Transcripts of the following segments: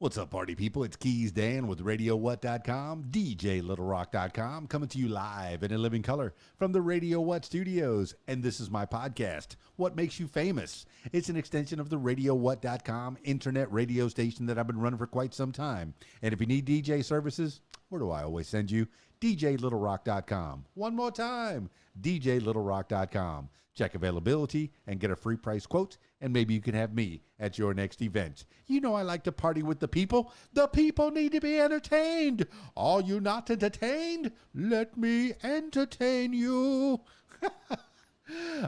What's up, party people? It's Keys Dan with RadioWhat.com, DJLittleRock.com, coming to you live and in living color from the Radio What studios. And this is my podcast, What Makes You Famous? It's an extension of the RadioWhat.com internet radio station that I've been running for quite some time. And if you need DJ services, where do I always send you? DJLittleRock.com. One more time, DJLittleRock.com. Check availability and get a free price quote, and maybe you can have me at your next event. You know I like to party with the people. The people need to be entertained. Are you not entertained? Let me entertain you.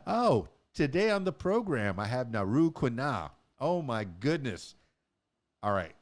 Oh, today on the program, I have Naru Kwina. Oh, my goodness. All right.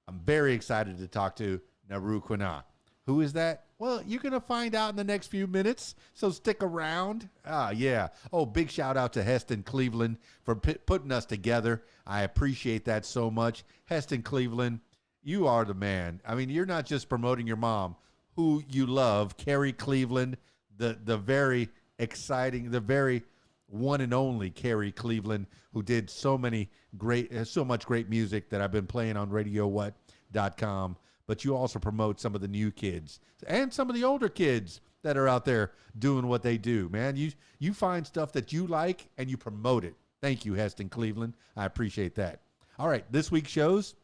I'm very excited to talk to Naru Kwina. Who is that? Well, you're going to find out in the next few minutes, so stick around. Yeah. Oh, big shout out to Heston Cleveland for putting us together. I appreciate that so much. Heston Cleveland, you are the man. I mean, you're not just promoting your mom, who you love, Carrie Cleveland, the very exciting, the very one and only Carrie Cleveland, who did so much great music that I've been playing on RadioWhat.com. But you also promote some of the new kids and some of the older kids that are out there doing what they do, man. You find stuff that you like and you promote it. Thank you, Heston Cleveland. I appreciate that. All right, this week's shows.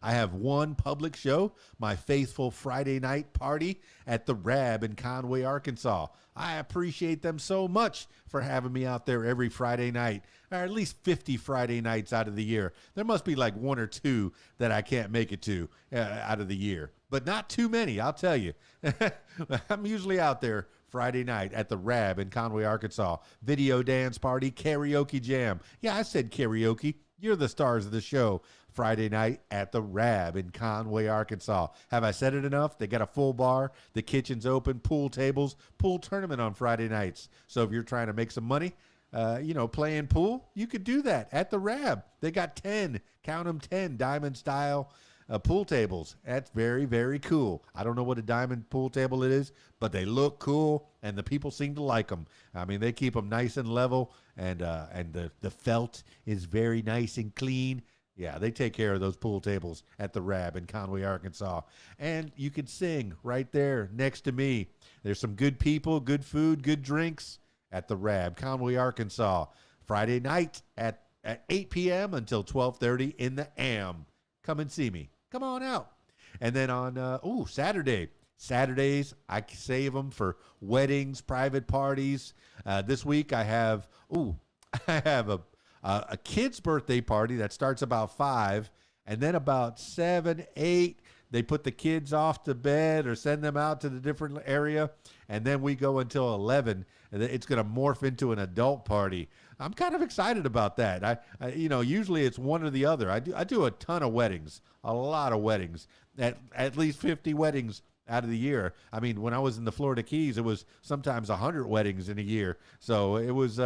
I have one public show, my faithful Friday night party at the Rab in Conway, Arkansas. I appreciate them so much for having me out there every Friday night, or at least 50 Friday nights out of the year. There must be like one or two that I can't make it to out of the year, but not too many, I'll tell you. I'm usually out there Friday night at the Rab in Conway, Arkansas. Video dance party, karaoke jam. Yeah, I said karaoke. You're the stars of the show. Friday night at the Rab in Conway, Arkansas. Have I said it enough? They got a full bar. The kitchen's open. Pool tables. Pool tournament on Friday nights. So if you're trying to make some money, playing pool, you could do that at the Rab. They got 10, count them 10 diamond style pool tables. That's very, very cool. I don't know what a diamond pool table it is, but they look cool, and the people seem to like them. I mean, they keep them nice and level, and the felt is very nice and clean. Yeah, they take care of those pool tables at the Rab in Conway, Arkansas. And you can sing right there next to me. There's some good people, good food, good drinks at the Rab, Conway, Arkansas. Friday night at 8 p.m. until 12:30 in the AM. Come and see me. Come on out. And then on Saturdays, I save them for weddings, private parties. This week I have a kid's birthday party that starts about 5, and then about 7, 8, they put the kids off to bed or send them out to the different area, and then we go until 11, and it's going to morph into an adult party. I'm kind of excited about that. Usually it's one or the other. I do a ton of weddings, a lot of weddings, at least 50 weddings out of the year. I mean, when I was in the Florida Keys, it was sometimes 100 weddings in a year. So it was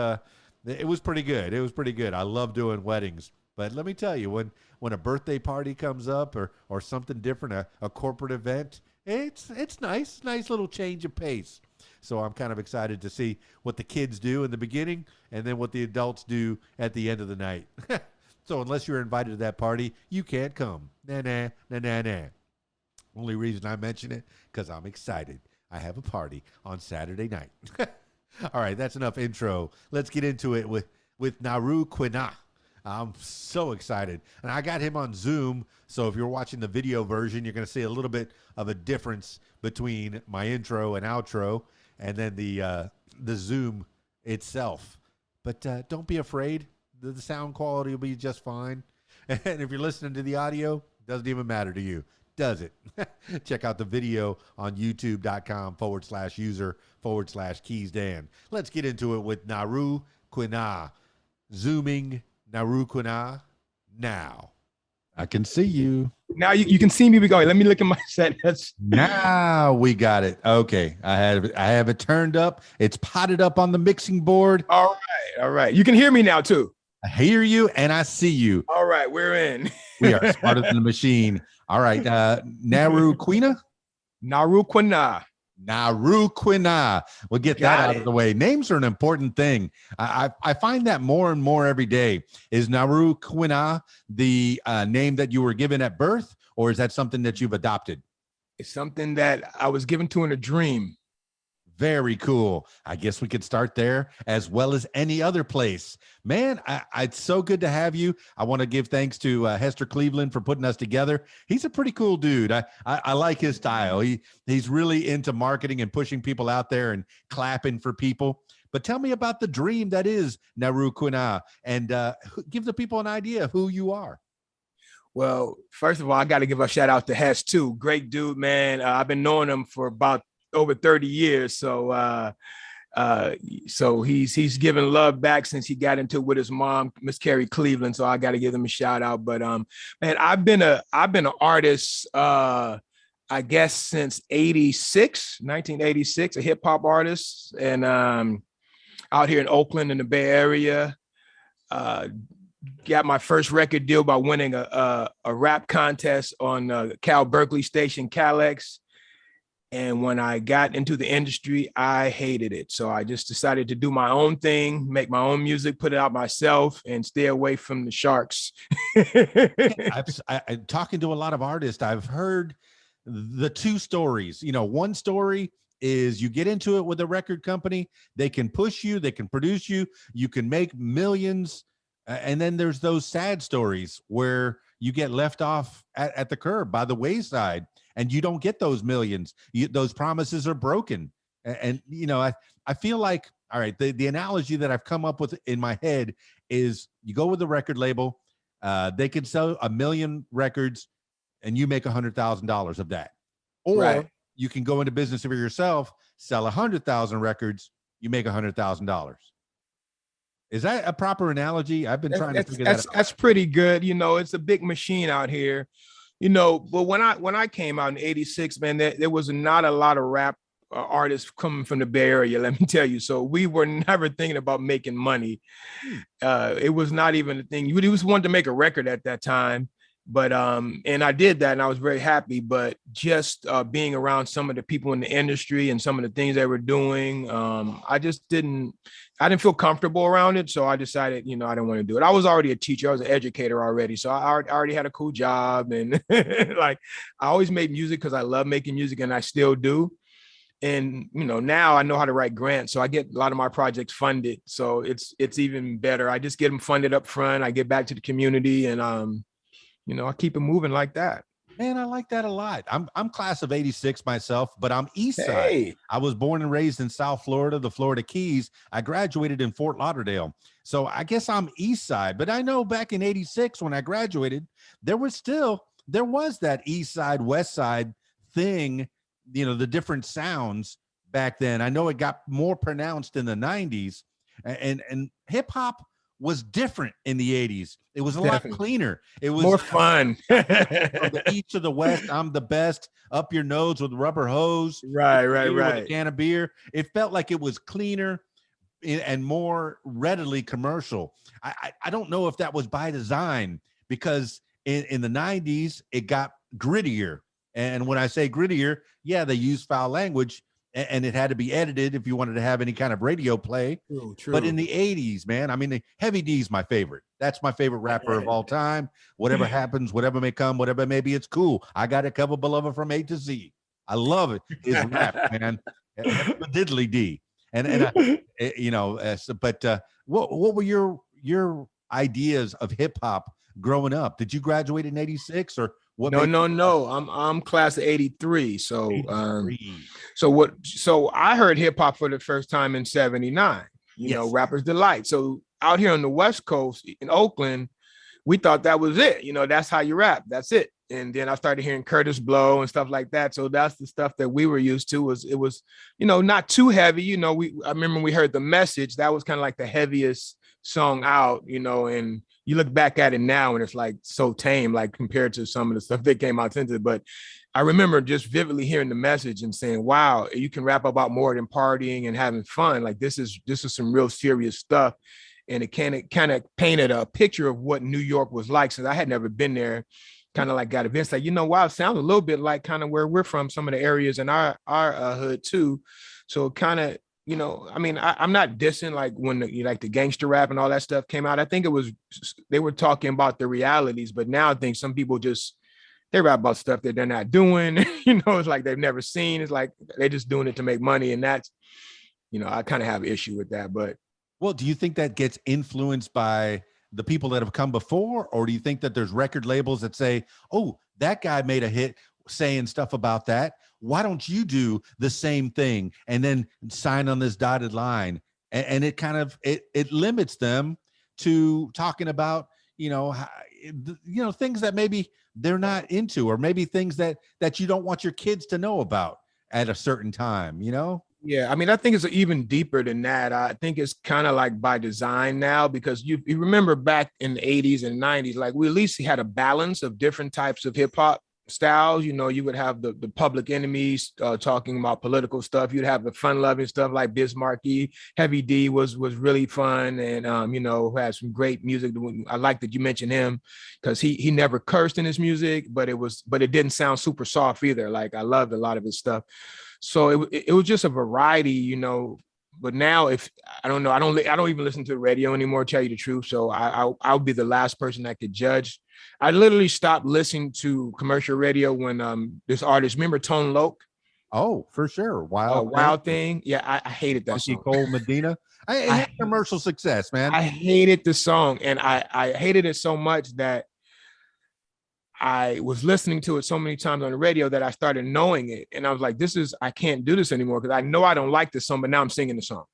pretty good. It was pretty good. I love doing weddings. But let me tell you, when a birthday party comes up or something different, a corporate event, it's nice little change of pace. So I'm kind of excited to see what the kids do in the beginning and then what the adults do at the end of the night. So unless you're invited to that party, you can't come. Nah. Only reason I mention it, because I'm excited. I have a party on Saturday night. All right, that's enough intro. Let's get into it with Naru Kwina. I'm so excited. And I got him on Zoom, so if you're watching the video version, you're going to see a little bit of a difference between my intro and outro and then the Zoom itself. But don't be afraid. The sound quality will be just fine. And if you're listening to the audio, it doesn't even matter to you, does it? Check out the video on youtube.com/user/keysdan. Let's get into it with Naru Kwina. Zooming Naru Kwina now. I can see you. Now you can see me. We go. Let me look at my set. Now we got it. Okay. I have it turned up. It's potted up on the mixing board. All right. You can hear me now too. I hear you and I see you. All right, we're in. We are smarter than the machine. All right. Naru Kwina? Naru Kwina. Naru Kwina. We'll get that Got out of it. the way. Names are an important thing. I find that more and more every day. Is Naru Kwina the name that you were given at birth, or is that something that you've adopted? It's something that I was given to in a dream. Very cool. I guess we could start there as well as any other place. Man, it's so good to have you. I want to give thanks to Hester Cleveland for putting us together. He's a pretty cool dude. I like his style. He's really into marketing and pushing people out there and clapping for people. But tell me about the dream that is Naru Kwina, and give the people an idea of who you are. Well, first of all, I got to give a shout out to Hess too. Great dude, man. I've been knowing him for about over 30 years. So he's given love back since he got into it with his mom, Miss Carrie Cleveland. So I got to give him a shout out. But man, I've been an artist I guess since 1986, a hip hop artist, and out here in Oakland in the Bay Area. Got my first record deal by winning a rap contest on Cal Berkeley station, CalX. And when I got into the industry, I hated it. So I just decided to do my own thing, make my own music, put it out myself, and stay away from the sharks. I'm talking to a lot of artists. I've heard the two stories. One story is you get into it with a record company, they can push you, they can produce you, you can make millions. And then there's those sad stories where you get left off at the curb by the wayside, and you don't get those millions. Those promises are broken. And I feel like, all right, the analogy that I've come up with in my head is you go with the record label, they can sell 1 million records and you make $100,000 of that. Or Right. you can go into business for yourself, sell 100,000 records, you make $100,000. Is that a proper analogy? I've been trying to figure that out. That's pretty good. It's a big machine out here. But when I came out in '86, man, there was not a lot of rap artists coming from the Bay Area. Let me tell you. So we were never thinking about making money. It was not even a thing. We just wanted to make a record at that time. But and I did that, and I was very happy. But just being around some of the people in the industry and some of the things they were doing, I didn't feel comfortable around it. So I decided, I didn't want to do it. I was already a teacher, I was an educator already, so I already had a cool job, and like I always made music because I love making music, and I still do. And now I know how to write grants, so I get a lot of my projects funded. So it's even better. I just get them funded up front. I get back to the community, and I keep it moving like that. Man, I like that a lot. I'm class of '86 myself, but I'm East Side. Hey. I was born and raised in South Florida, the Florida Keys. I graduated in Fort Lauderdale. So I guess I'm East Side. But I know back in '86 when I graduated, there was that East Side, West Side thing, the different sounds back then. I know it got more pronounced in the '90s, and hip hop was different in the '80s. It was a lot cleaner. It was more fun. From the east to the west, I'm the best. Up your nose with rubber hose. Right. With a can of beer. It felt like it was cleaner and more readily commercial. I don't know if that was by design, because in the '90s it got grittier. And when I say grittier, yeah, they used foul language, and it had to be edited if you wanted to have any kind of radio play. True. But in the '80s, man, I mean, Heavy D's my favorite. That's my favorite rapper of all time. Whatever happens, whatever may come, whatever it may be, it's cool. I got a couple beloved from A to Z. I love it. His rap, man. Diddly D. What were your ideas of hip hop growing up? Did you graduate in '86 or what? No. I'm class of '83. So 83. So I heard hip hop for the first time in '79. Rapper's Delight. So out here on the West Coast in Oakland, we thought that was it. That's how you rap. That's it. And then I started hearing Curtis Blow and stuff like that. So that's the stuff that we were used to. It was not too heavy. I remember we heard The Message. That was kind of like the heaviest song out, and you look back at it now and it's like so tame, like compared to some of the stuff that came out since it. But I remember just vividly hearing The Message and saying, wow, you can rap about more than partying and having fun. Like this is some real serious stuff. And it kind of painted a picture of what New York was like, since I had never been there. kind of like got events like, wow, it sounds a little bit like kind of where we're from, some of the areas in our hood too. So kind of, I mean, I'm not dissing like when like the gangster rap and all that stuff came out. I think they were talking about the realities, but now I think some people they rap about stuff that they're not doing. It's like they've never seen. It's like they're just doing it to make money, and that's, I kind of have an issue with that. But well, do you think that gets influenced by the people that have come before, or do you think that there's record labels that say, oh, that guy made a hit saying stuff about that, why don't you do the same thing and then sign on this dotted line? And it kind of it limits them to talking about things that maybe they're not into, or maybe things that you don't want your kids to know about at a certain time. Yeah, I mean, I think it's even deeper than that. I think it's kind of like by design now, because you remember back in the 80s and 90s, like we at least had a balance of different types of hip hop styles. You would have the Public Enemies talking about political stuff. You'd have the fun loving stuff like Bismarcky. Heavy D was really fun, and had some great music. I like that you mentioned him, because he never cursed in his music, but it didn't sound super soft either. Like I loved a lot of his stuff. So it was just a variety, but now if I don't know, I don't even listen to the radio anymore, to tell you the truth. So I'll be the last person that could judge. I literally stopped listening to commercial radio when this artist, remember Tone Loc? Oh, for sure. Wild Thing. Yeah, I hated that song. Cole Medina. I had commercial success, man. I hated the song, and I hated it so much that I was listening to it so many times on the radio that I started knowing it. And I was like, I can't do this anymore, because I know I don't like this song, but now I'm singing the song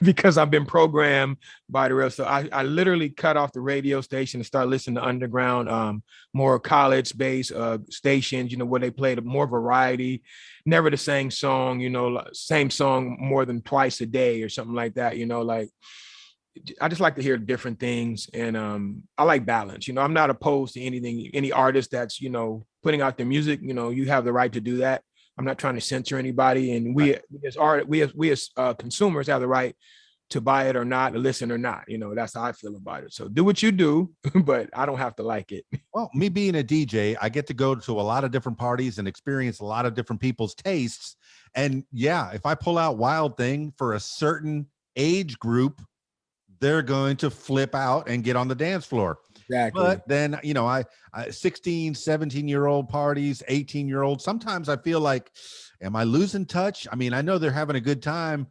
because I've been programmed by the rest. So I literally cut off the radio station and started listening to underground, more college-based stations, where they played more variety, never the same song, same song more than twice a day or something like that, like. I just like to hear different things, and I like balance. I'm not opposed to any artist that's putting out their music. You have the right to do that. I'm not trying to censor anybody, and we as consumers have the right to buy it or not, to listen or not. That's how I feel about it. So do what you do, but I don't have to like it. Well, me being a DJ, I get to go to a lot of different parties and experience a lot of different people's tastes. And yeah, if I pull out Wild Thing for a certain age group, they're going to flip out and get on the dance floor. Exactly. But then, I 16, 17-year-old parties, 18-year-olds, sometimes I feel like, am I losing touch? I mean, I know they're having a good time,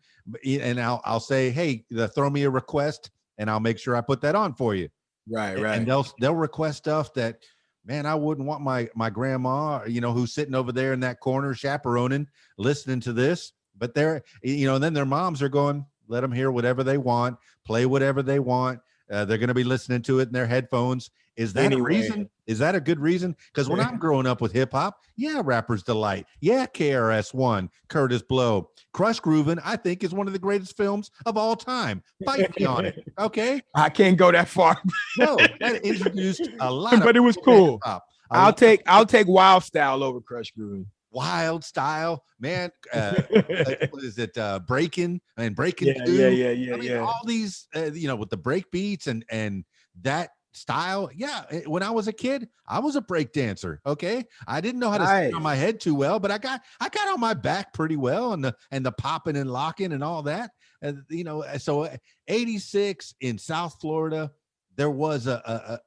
and I'll say, hey, throw me a request, and I'll make sure I put that on for you. Right. And they'll request stuff that, man, I wouldn't want my grandma, who's sitting over there in that corner chaperoning, listening to this. But they're, then their moms are going, let them hear whatever they want, play whatever they want. They're going to be listening to it in their headphones. Is that a reason? Is that a good reason? Because when I'm growing up with hip hop, yeah, Rapper's Delight. Yeah, KRS-One, Curtis Blow. Crush Groovin', I think, is one of the greatest films of all time. Fight me on it, okay? I can't go that far. No, that introduced a lot but it was cool. I'll take Wild Style over Crush Groovin'. Wild Style, man. What is it? Breaking and Breaking. Yeah. I mean, all these, with the break beats and that style. Yeah. When I was a kid, I was a break dancer. Okay. I didn't know how to sit on my head too well, but I got on my back pretty well, and the popping and locking and all that. So 86 in South Florida, there was a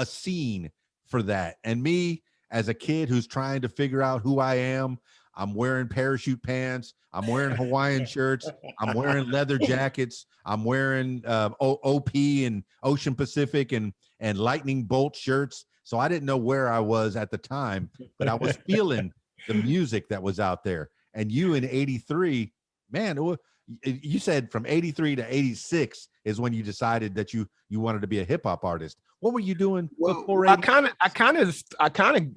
scene for that. And me, as a kid who's trying to figure out who I am, I'm wearing parachute pants. I'm wearing Hawaiian shirts. I'm wearing leather jackets. I'm wearing OP and Ocean Pacific and Lightning Bolt shirts. So I didn't know where I was at the time, but I was feeling the music that was out there. And you in 83, man, you said from 83 to 86 is when you decided that you wanted to be a hip hop artist. What were you doing before? I kind of, as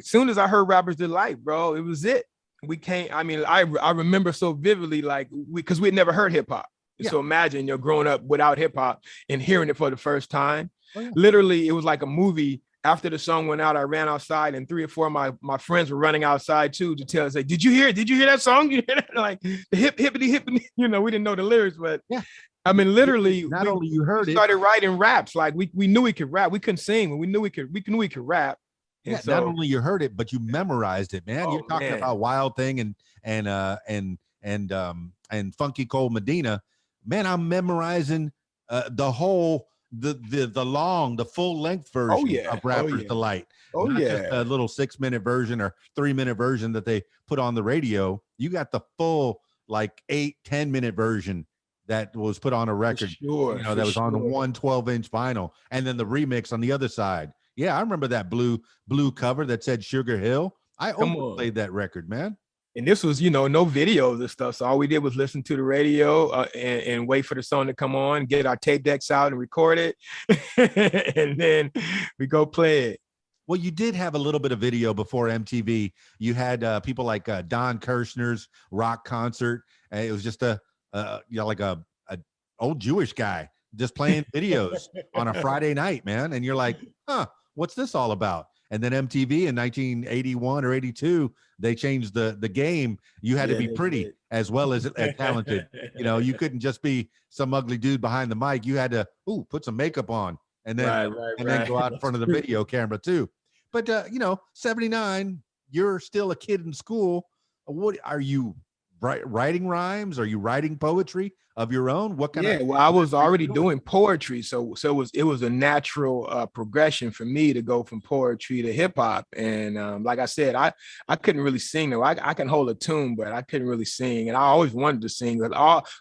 soon as I heard Rapper's Delight, bro, it was it. We came. I mean, I remember so vividly, like because we had never heard hip hop. Yeah. So imagine you're growing up without hip hop and hearing it for the first time. Oh, yeah. Literally, it was like a movie. After the song went out, I ran outside, and 3 or 4 of my friends were running outside too to tell us, like, did you hear that song? You hear that? Like the hippity, we didn't know the lyrics, but yeah. I mean, literally, we started writing raps. Like we knew we could rap. We couldn't sing, but we knew we could rap. And Yeah, not so, only you heard it, but you memorized it, man. You're oh talking man, about Wild Thing and Funky Cold Medina. Man, I'm memorizing the whole the full length oh version yeah, of oh Rapper's yeah, Delight, oh not just a yeah. little 6-minute version or 3-minute version that they put on the radio. You got the full like 8-10 minute version that was put on a For record, sure, for that was on the sure. 112-inch vinyl, and then the remix on the other side. Yeah, I remember that blue cover that said Sugar Hill. I Come on. overplayed that record, man. And this was, no videos and stuff. So all we did was listen to the radio and wait for the song to come on, get our tape decks out and record it. And then we go play it. Well, you did have a little bit of video before MTV. You had people like Don Kirshner's rock concert. It was just like a old Jewish guy just playing videos on a Friday night, man. And you're like, huh, what's this all about? And then MTV in 1981 or 82, they changed the game. You had to Yeah, be they pretty as well as talented. did. You couldn't just be some ugly dude behind the mic. You had to put some makeup on and then Right, right, and then right. go out in front of the video camera too. But 79, you're still a kid in school. What are you writing rhymes? Are you writing poetry of your own? What kind of Yeah, well, I was are you already doing? doing poetry, so it was a natural progression for me to go from poetry to hip hop. And like I said, I couldn't really sing though. I can hold a tune, but I couldn't really sing. And I always wanted to sing. But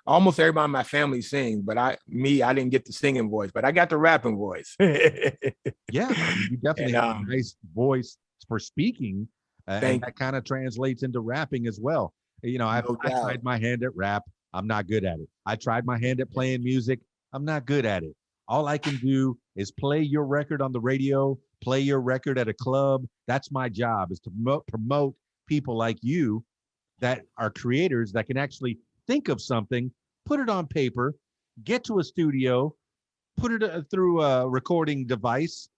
almost everybody in my family sings, but I didn't get the singing voice, but I got the rapping voice. Yeah, I mean, you definitely And have a nice voice for speaking, and thank that kind of translates into rapping as well. no I doubt. tried my hand at rap. I'm not good at it. I tried my hand at playing music. I'm not good at it. All I can do is play your record on the radio, play your record at a club. That's my job, is to promote people like you that are creators that can actually think of something, put it on paper, get to a studio, put it through a recording device,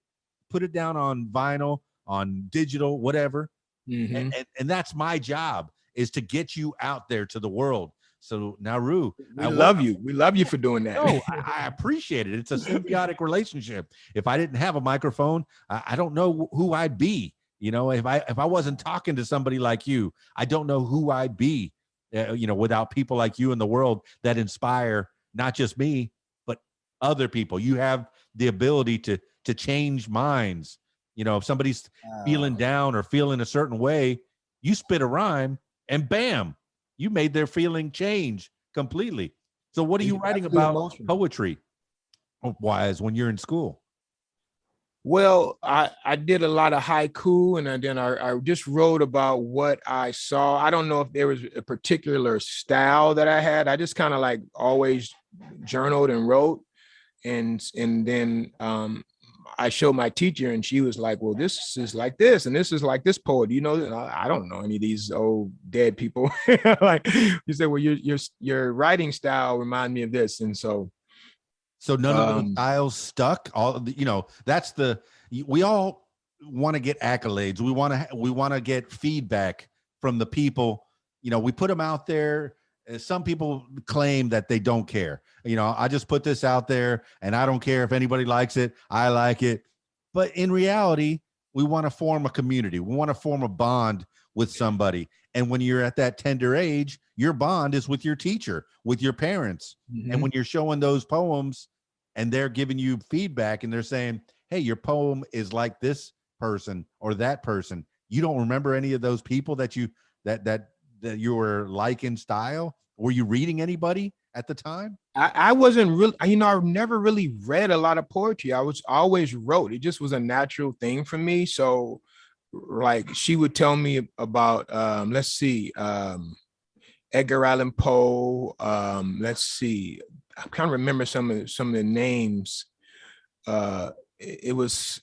put it down on vinyl, on digital, whatever. Mhm. And that's my job, is to get you out there to the world. So Naru, We love you. We love you for doing that. no, I appreciate it. It's a symbiotic relationship. If I didn't have a microphone, I don't know who I'd be. If I wasn't talking to somebody like you, I don't know who I'd be. Without people like you in the world that inspire not just me, but other people. You have the ability to change minds. If somebody's feeling down or feeling a certain way, you spit a rhyme and bam, you made their feeling change completely. So what are you writing Absolutely about emotional. poetry wise when you're in school? Well, I did a lot of haiku, and then I just wrote about what I saw. I don't know if there was a particular style that I had. I just kind of like always journaled and wrote, and then I showed my teacher, and she was like, "Well, this is like this, and this is like this poet." And I don't know any of these old dead people. Like you said, well, your writing style remind me of this, and so. So none of those styles stuck. That's we all want to get accolades. We want to get feedback from the people. We put them out there. Some people claim that they don't care. I just put this out there and I don't care if anybody likes it. I like it. But in reality, we want to form a community. We want to form a bond with somebody. And when you're at that tender age, your bond is with your teacher, with your parents. Mhm. And when you're showing those poems and they're giving you feedback and they're saying, hey, your poem is like this person or that person. You don't remember any of those people that you were like in style? Were you reading anybody at the time? I wasn't really, I never really read a lot of poetry. I was always wrote. It just was a natural thing for me. So like she would tell me about, let's see, Edgar Allan Poe. Let's see, I can't remember some of the names. It was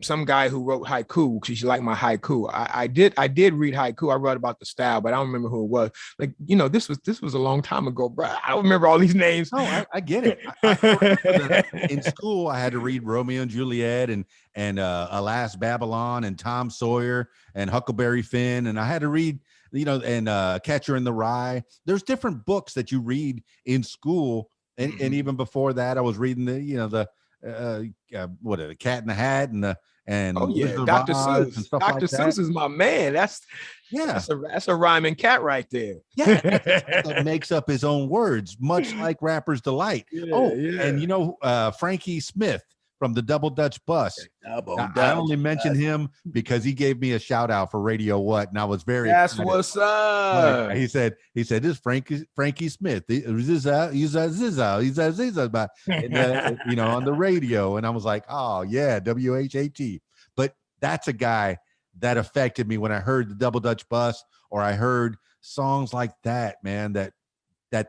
some guy who wrote haiku because she liked my haiku. I did read haiku. I wrote about the style, but I don't remember who it was. Like, this was a long time ago, bro. I don't remember all these names. No, I get it. I remember that in school, I had to read Romeo and Juliet and Alas Babylon and Tom Sawyer and Huckleberry Finn, and I had to read and Catcher in the Rye. There's different books that you read in school, and even before that, I was reading the Cat in the Hat Oh and yeah, Wizard of Dr. Oz and Seuss. stuff Dr. like that. Seuss is my man. Yeah. That's a rhyming cat right there. Yeah, that's a cat that makes up his own words, much like Rapper's Delight. Yeah, Oh, yeah. and Frankie Smith from the Double Dutch Bus. Double I Dutch. only mentioned him because he gave me a shout out for Radio What, and I was very That's excited. what's up. He said, this is Frankie Smith. He's on the radio. And I was like, oh yeah, WHAT. But that's a guy that affected me when I heard the Double Dutch Bus, or I heard songs like that, man, that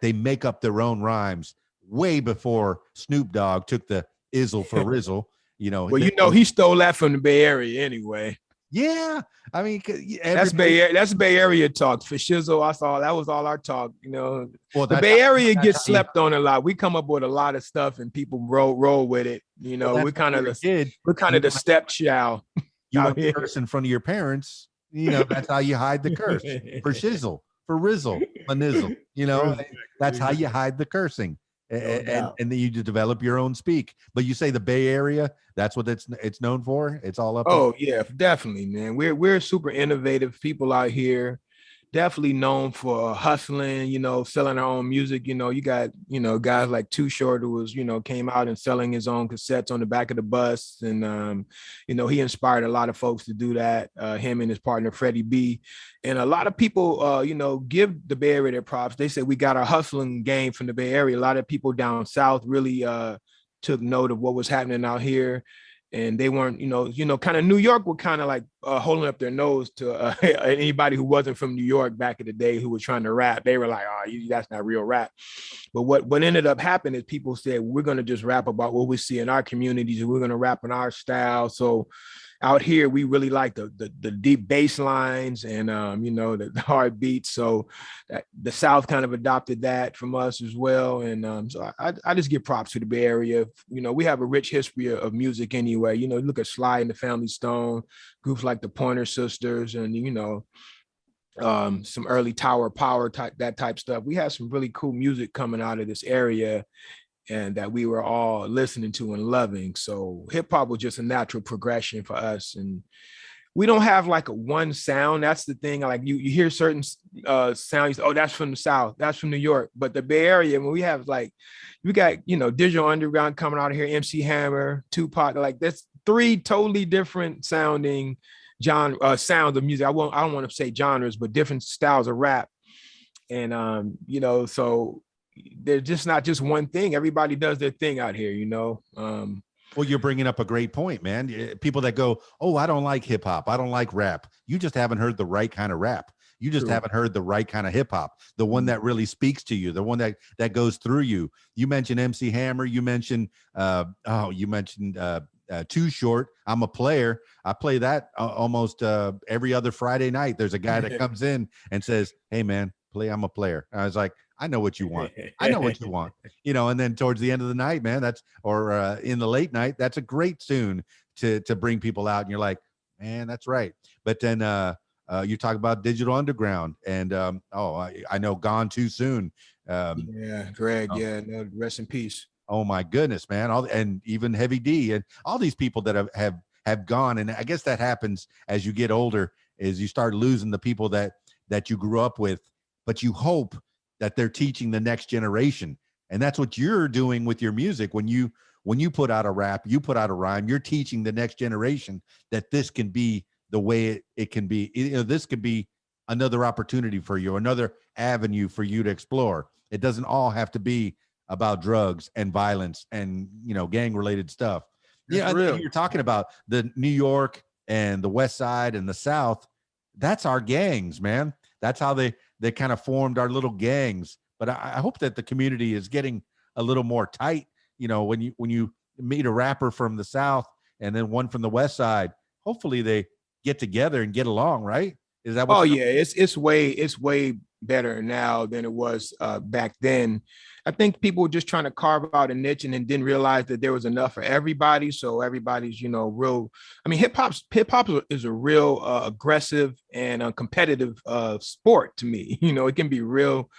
they make up their own rhymes way before Snoop Dogg took the Izzle for Rizzle. Well, he stole that from the Bay Area anyway. Yeah, I mean, that's Bay Area talk. For Shizzle, that was all our talk. Well, the Bay Area gets slept on a lot. We come up with a lot of stuff, and people roll with it. We're kind of the stepchild. You want to curse in front of your parents. That's how you hide the curse. For Shizzle, for Rizzle, Manizzle. That's how you hide the cursing. And then you develop your own speak. But you say the Bay Area, that's what it's known for. It's all up. Oh yeah, definitely, man. We're super innovative people out here. Definitely known for hustling, selling our own music. You got, guys like Too Short, who was, came out and selling his own cassettes on the back of the bus. And, he inspired a lot of folks to do that, him and his partner, Freddie B. And a lot of people, give the Bay Area their props. They say we got our hustling game from the Bay Area. A lot of people down south really took note of what was happening out here. And they weren't, kind of New York were kind of like holding up their nose to anybody who wasn't from New York back in the day who was trying to rap. They were like, oh, that's not real rap. But what ended up happening is people said, we're going to just rap about what we see in our communities, and we're going to rap in our style. So out here, we really like the deep bass lines and, the hard beats. So the South kind of adopted that from us as well. And so I just give props to the Bay Area. We have a rich history of music anyway. Look at Sly and the Family Stone, groups like the Pointer Sisters, and, some early Tower Power type stuff. We had some really cool music coming out of this area, and that we were all listening to and loving. So hip hop was just a natural progression for us. And we don't have like a one sound. That's the thing. Like you hear certain sounds. Oh, that's from the South. That's from New York. But the Bay Area, when we have we got, Digital Underground coming out of here, MC Hammer, Tupac, like that's three totally different sounding sounds of music. I don't want to say genres, but different styles of rap. And, so they're just not just one thing. Everybody does their thing out here, Well, you're bringing up a great point, man. People that go, oh, I don't like hip hop, I don't like rap. You just haven't heard the right kind of rap. You just haven't heard the right kind of hip hop, the one that really speaks to you, the one that goes through you. You mentioned MC Hammer. You mentioned Too Short. I'm a Player. I play that almost every other Friday night. There's a guy that comes in and says, hey man, play I'm a Player. And I was like, I know what you want. I know what you want. And then towards the end of the night, man, in the late night, that's a great tune to bring people out. And you're like, man, that's right. But then you talk about Digital Underground, and I know Gone Too Soon. Greg. No, rest in peace. Oh my goodness, man. And even Heavy D and all these people that have gone. And I guess that happens as you get older, is you start losing the people that you grew up with, but you hope that they're teaching the next generation. And that's what you're doing with your music. When you put out a rap, you put out a rhyme, you're teaching the next generation that this can be the way it can be. This could be another opportunity for you, another avenue for you to explore. It doesn't all have to be about drugs and violence and, gang related stuff. You're talking about the New York and the West Side and the South. That's our gangs, man. That's how they kind of formed our little gangs. But I hope that the community is getting a little more tight. When you meet a rapper from the South and then one from the West Side, hopefully they get together and get along, right? Is that what? Oh yeah, it's way better now than it was back then. I think people were just trying to carve out a niche and then didn't realize that there was enough for everybody. So everybody's, real. I mean, hip hop is a real aggressive and competitive sport to me. It can be real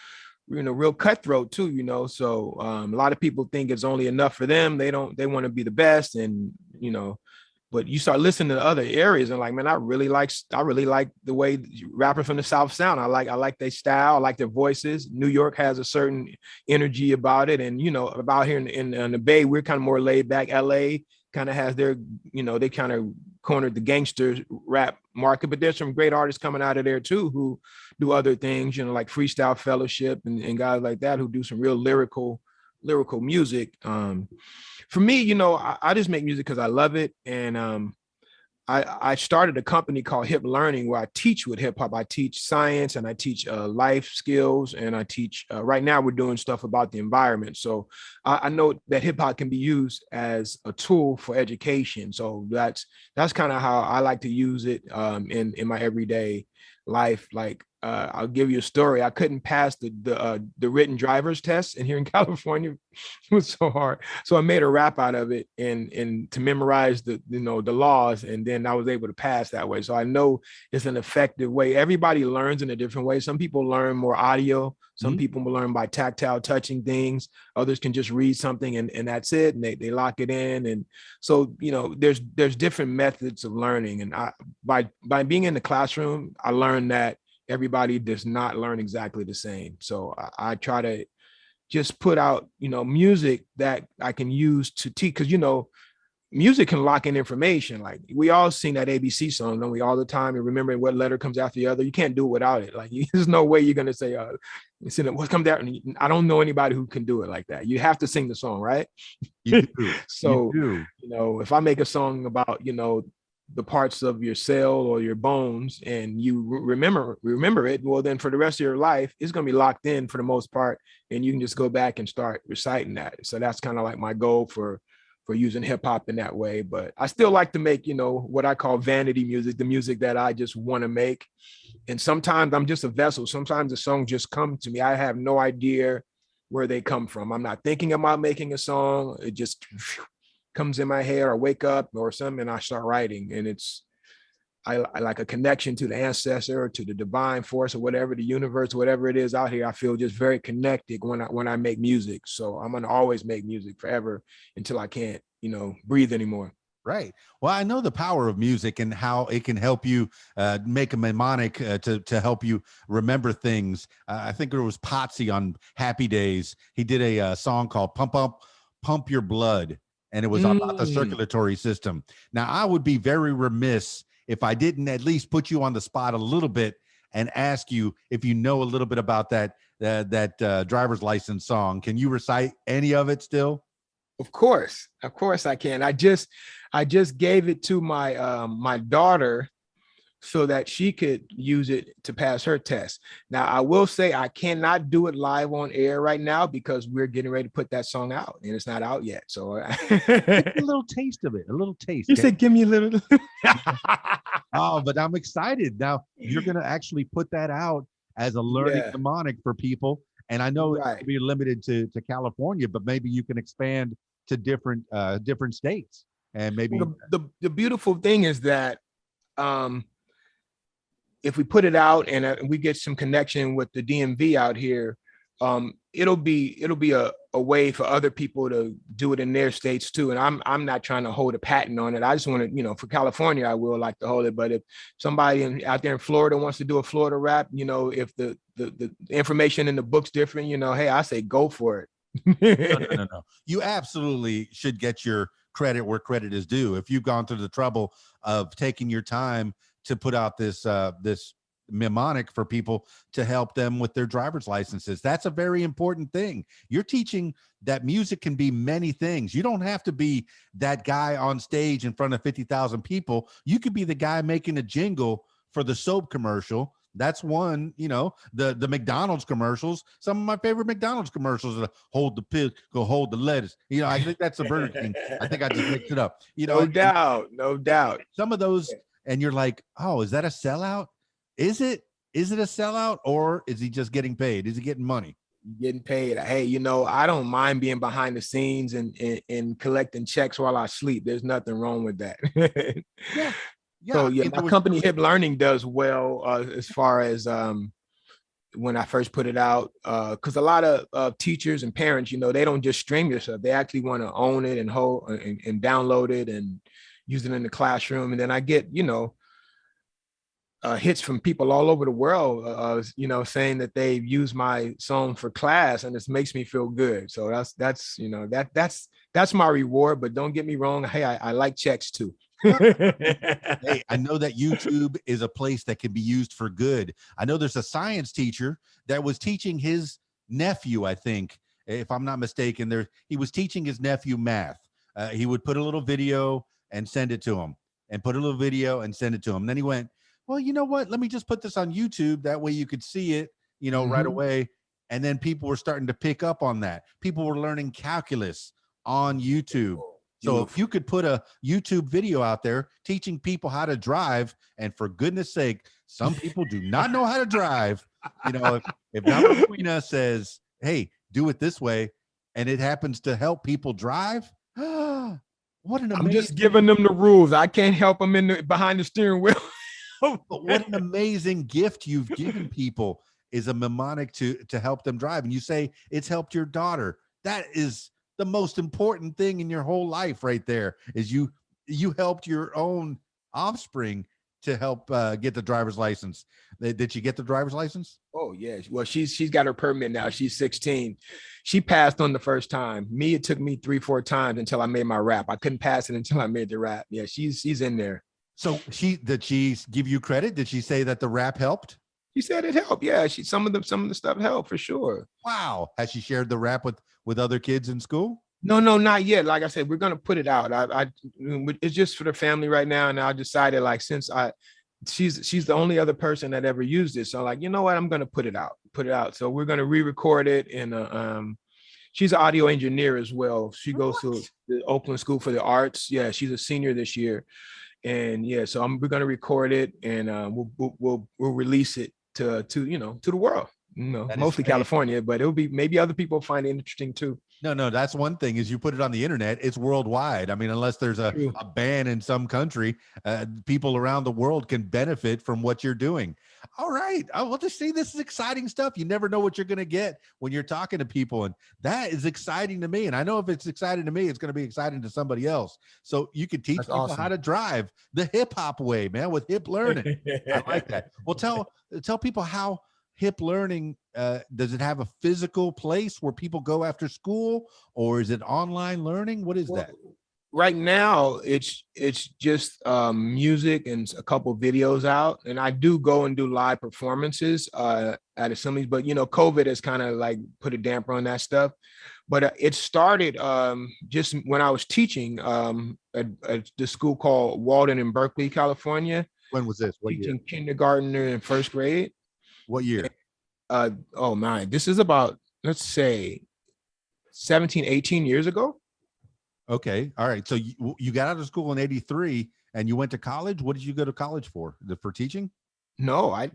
cutthroat too. So a lot of people think it's only enough for them. They want to be the best, and But you start listening to other areas and like, man, I really like the way rappers from the South sound. I like their style. I like their voices. New York has a certain energy about it. And, you know, about here in the Bay, we're kind of more laid back. LA kind of has their, you know, they kind of cornered the gangster rap market, but there's some great artists coming out of there too, who do other things, you know, like Freestyle Fellowship and guys like that, who do some real lyrical music. For me, you know, I just make music because I love it. And I started a company called Hip Learning, where I teach with hip hop. I teach science and I teach life skills, and I teach right now we're doing stuff about the environment. So I know that hip hop can be used as a tool for education. So that's kind of how I like to use it in my everyday life. Like I'll give you a story. I couldn't pass the written driver's test, and here in California, it was so hard. So I made a rap out of it and to memorize the laws, and then I was able to pass that way. So I know it's an effective way. Everybody learns in a different way. Some people learn more audio. Some people will learn by tactile touching things. Others can just read something and that's it, and they lock it in. And so, you know, there's different methods of learning. And by being in the classroom, I learned that everybody does not learn exactly the same. So I try to just put out, you know, music that I can use to teach, because, you know, music can lock in information. Like we all sing that ABC song, don't we, all the time, and remembering what letter comes after the other. You can't do it without it. Like there's no way you're gonna say, what comes out? And I don't know anybody who can do it like that. You have to sing the song, right? You do. So, you do. you know, if I make a song about, you know, the parts of your cell or your bones, and you remember it, well, then for the rest of your life, it's going to be locked in for the most part, and you can just go back and start reciting that. So that's kind of like my goal for using hip hop in that way. But I still like to make, you know, what I call vanity music, the music that I just want to make. And sometimes I'm just a vessel. Sometimes the songs just come to me. I have no idea where they come from. I'm not thinking about making a song. It just comes in my head, or wake up or something, and I start writing. And I like a connection to the ancestor, or to the divine force, or whatever, the universe, whatever it is out here. I feel just very connected when I make music. So I'm going to always make music forever until I can't, you know, breathe anymore. Right. Well, I know the power of music and how it can help you make a mnemonic to help you remember things. I think there was Potsy on Happy Days. He did a song called Pump Your Blood, and it was about the circulatory system. Now, I would be very remiss if I didn't at least put you on the spot a little bit and ask you if you know a little bit about that driver's license song. Can you recite any of it still? Of course I can. I just gave it to my my daughter so that she could use it to pass her test. Now, I will say I cannot do it live on air right now because we're getting ready to put that song out, and it's not out yet. So a little taste of it, a little taste. You said, give me a little. Oh, but I'm excited. Now you're going to actually put that out as a learning mnemonic for people. And I know it's be limited to California, but maybe you can expand to different states. And maybe the beautiful thing is that if we put it out and we get some connection with the DMV out here, it'll be a way for other people to do it in their states too. And I'm not trying to hold a patent on it. I just want to, you know, for California, I will like to hold it. But if somebody out there in Florida wants to do a Florida rap, you know, if the information in the book's different, you know, hey, I say go for it. No. You absolutely should get your credit where credit is due. If you've gone through the trouble of taking your time to put out this mnemonic for people to help them with their driver's licenses, that's a very important thing. You're teaching that music can be many things. You don't have to be that guy on stage in front of 50,000 people. You could be the guy making a jingle for the soap commercial. That's one, you know, the McDonald's commercials. Some of my favorite McDonald's commercials are hold the pig, go hold the lettuce. You know, I think that's a Burger King. I think I just mixed it up. You know, no doubt. Some of those, and you're like, oh, is that a sellout? Is it a sellout, or is he just getting paid? Is he getting money? Getting paid. Hey, you know, I don't mind being behind the scenes and collecting checks while I sleep. There's nothing wrong with that. Yeah. So my company Hip Learning does well as far as when I first put it out, because a lot of teachers and parents, you know, they don't just stream your stuff. They actually want to own it and hold and download it and use it in the classroom. And then I get, hits from people all over the world, saying that they've used my song for class, and it makes me feel good. So that's my reward. But don't get me wrong. Hey, I like checks too. Hey, I know that YouTube is a place that can be used for good. I know there's a science teacher that was teaching his nephew, I think, if I'm not mistaken, he was teaching his nephew math. He would put a little video and send it to him, and put a little video and send it to him. Then he went, well, you know what? Let me just put this on YouTube. That way you could see it, right away. And then people were starting to pick up on that. People were learning calculus on YouTube. So if you could put a YouTube video out there teaching people how to drive, and for goodness sake, some people do not know how to drive. If Naru Kwina says, hey, do it this way, and it happens to help people drive, what an amazing— I'm just giving them the rules. I can't help them behind the steering wheel. But what an amazing gift you've given people is a mnemonic to help them drive. And you say it's helped your daughter. That is the most important thing in your whole life right there, is you helped your own offspring to help get the driver's license. Did she get the driver's license? Oh yeah. Well, she's got her permit now. She's 16. She passed on the first time. Me, it took me 3-4 times until I made my rap. I couldn't pass it until I made the rap. Yeah, she's in there. So did she give you credit? Did she say that the rap helped? She said it helped. Yeah, some of the stuff helped for sure. Wow. Has she shared the rap with other kids in school? No, not yet. Like I said, we're gonna put it out. It's just for the family right now, and I decided, like, since she's the only other person that ever used it, so like, you know what, I'm gonna put it out. So we're gonna re-record it, and she's an audio engineer as well. She goes to the Oakland School for the Arts. Yeah, she's a senior this year, and yeah, so we're gonna record it, and we'll release it to the world. Mostly California, but it'll be, maybe other people find it interesting too. No, that's one thing, is you put it on the internet, it's worldwide. I mean, unless there's a ban in some country, people around the world can benefit from what you're doing. All right. Well, just see, this is exciting stuff. You never know what you're going to get when you're talking to people. And that is exciting to me. And I know if it's exciting to me, it's going to be exciting to somebody else. So you can teach people how to drive the hip hop way, man, with hip learning. I like that. Well, tell people how hip learning, does it have a physical place where people go after school, or is it online learning? What is that? Right now, it's just music and a couple videos out, and I do go and do live performances at assemblies, but COVID has kind of like put a damper on that stuff. But it started just when I was teaching at the school called Walden in Berkeley, California. When was this? What teaching year? Kindergarten and first grade. What year? Oh my, this is about, let's say, 17, 18 years ago. Okay. All right. So you got out of school in 83 and you went to college. What did you go to college for? For teaching? No, I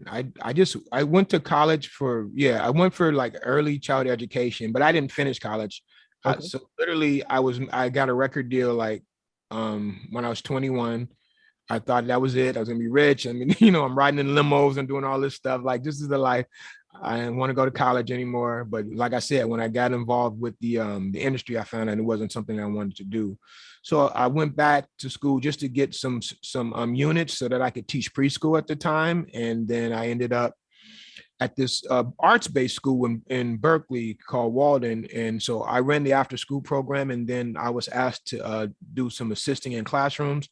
went to college I went for like early childhood education, but I didn't finish college. Okay. So literally I got a record deal like when I was 21. I thought that was it. I was gonna be rich. I mean, I'm riding in limos and doing all this stuff. Like, this is the life. I didn't want to go to college anymore. But like I said, when I got involved with the industry, I found out it wasn't something I wanted to do. So I went back to school just to get some units so that I could teach preschool at the time. And then I ended up at this arts-based school in Berkeley called Walden. And so I ran the after-school program, and then I was asked to do some assisting in classrooms.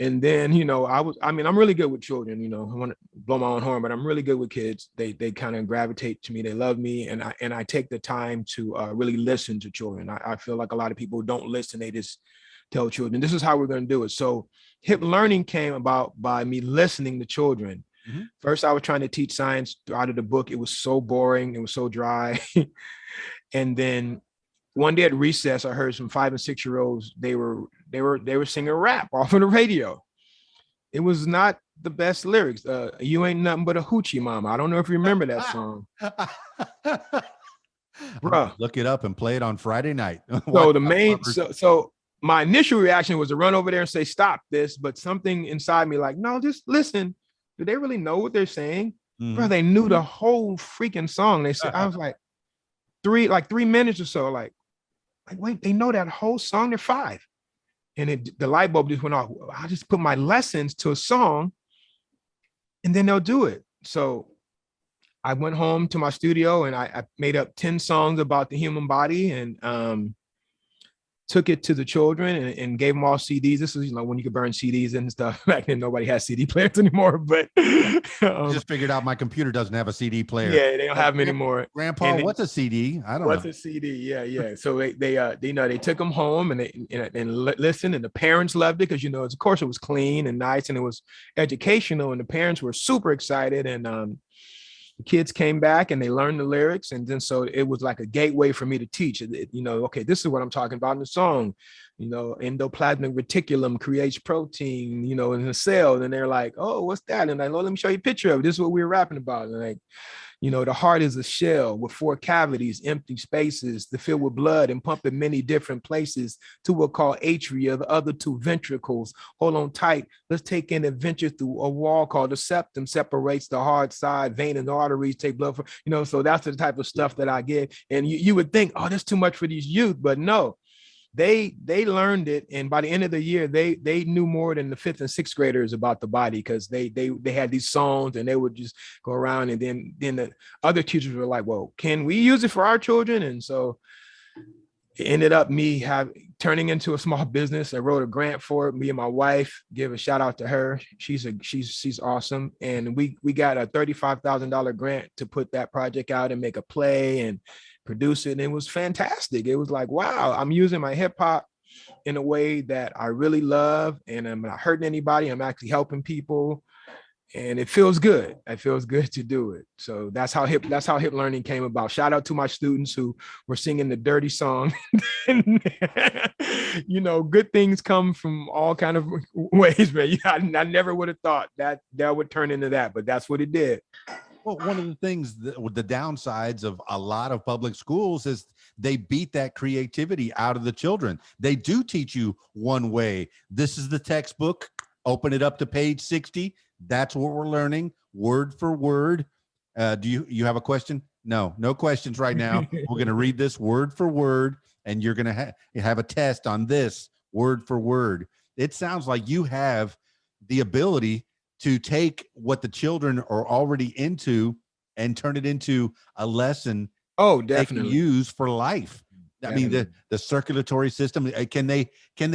And then, I'm really good with children. I want to blow my own horn, but I'm really good with kids. They kind of gravitate to me. They love me. And I take the time to really listen to children. I feel like a lot of people don't listen. They just tell children, this is how we're going to do it. So hip learning came about by me listening to children. Mm-hmm. First, I was trying to teach science out of the book. It was so boring. It was so dry. And then one day at recess, I heard some 5 and 6 year olds. They were singing rap off of the radio. It was not the best lyrics. You ain't nothing but a hoochie mama. I don't know if you remember that song. Bruh. Look it up and play it on Friday night. So my initial reaction was to run over there and say, stop this. But something inside me like, no, just listen. Do they really know what they're saying? Mm-hmm. Bro, they knew the whole freaking song. They said, I was like 3 minutes or so, like, wait, they know that whole song? They're 5. and the light bulb just went off. I'll just put my lessons to a song and then they'll do it. So I went home to my studio and I made up 10 songs about the human body and took it to the children and gave them all CDs. This is, when you could burn CDs and stuff. Back then, nobody has CD players anymore. But I just figured out my computer doesn't have a CD player. Yeah, they don't have them anymore. Grandpa, what's a CD? I don't know. What's a CD? Yeah. So they took them home and they listened, and the parents loved it because of course it was clean and nice and it was educational, and the parents were super excited. And the kids came back and they learned the lyrics. And then so it was like a gateway for me to teach okay, this is what I'm talking about in the song. Endoplasmic reticulum creates protein, in the cell. And they're like, oh, what's that? And let me show you a picture of it. This is what we were rapping about. And like, the heart is a shell with 4 cavities, empty spaces to fill with blood and pump in many different places. 2 we'll call atria, the other 2 ventricles. Hold on tight. Let's take an adventure through a wall called the septum, separates the hard side, vein and arteries, take blood from, so that's the type of stuff that I give. And you would think, oh, that's too much for these youth, but no. They learned it, and by the end of the year, they knew more than the 5th and 6th graders about the body because they had these songs and they would just go around, and then the other teachers were like, "Well, can we use it for our children?" And so it ended up me turning into a small business. I wrote a grant for it. Me and my wife, give a shout out to her. She's awesome, and we got a $35,000 grant to put that project out and make a play and produce it. And it was fantastic. It was like, wow, I'm using my hip hop in a way that I really love, and I'm not hurting anybody. I'm actually helping people, and it feels good. It feels good to do it. So that's how hip learning came about. Shout out to my students who were singing the dirty song. Good things come from all kind of ways, man. I never would have thought that would turn into that, but that's what it did. Well, one of the things with the downsides of a lot of public schools is they beat that creativity out of the children. They do teach you one way. This is the textbook. Open it up to page 60. That's what we're learning, word for word. Do you have a question? No questions right now. We're going to read this word for word, and you're going to have a test on this word for word. It sounds like you have the ability to take what the children are already into and turn it into a lesson. Oh, definitely. They can use for life. Definitely. I mean, the circulatory system. Can they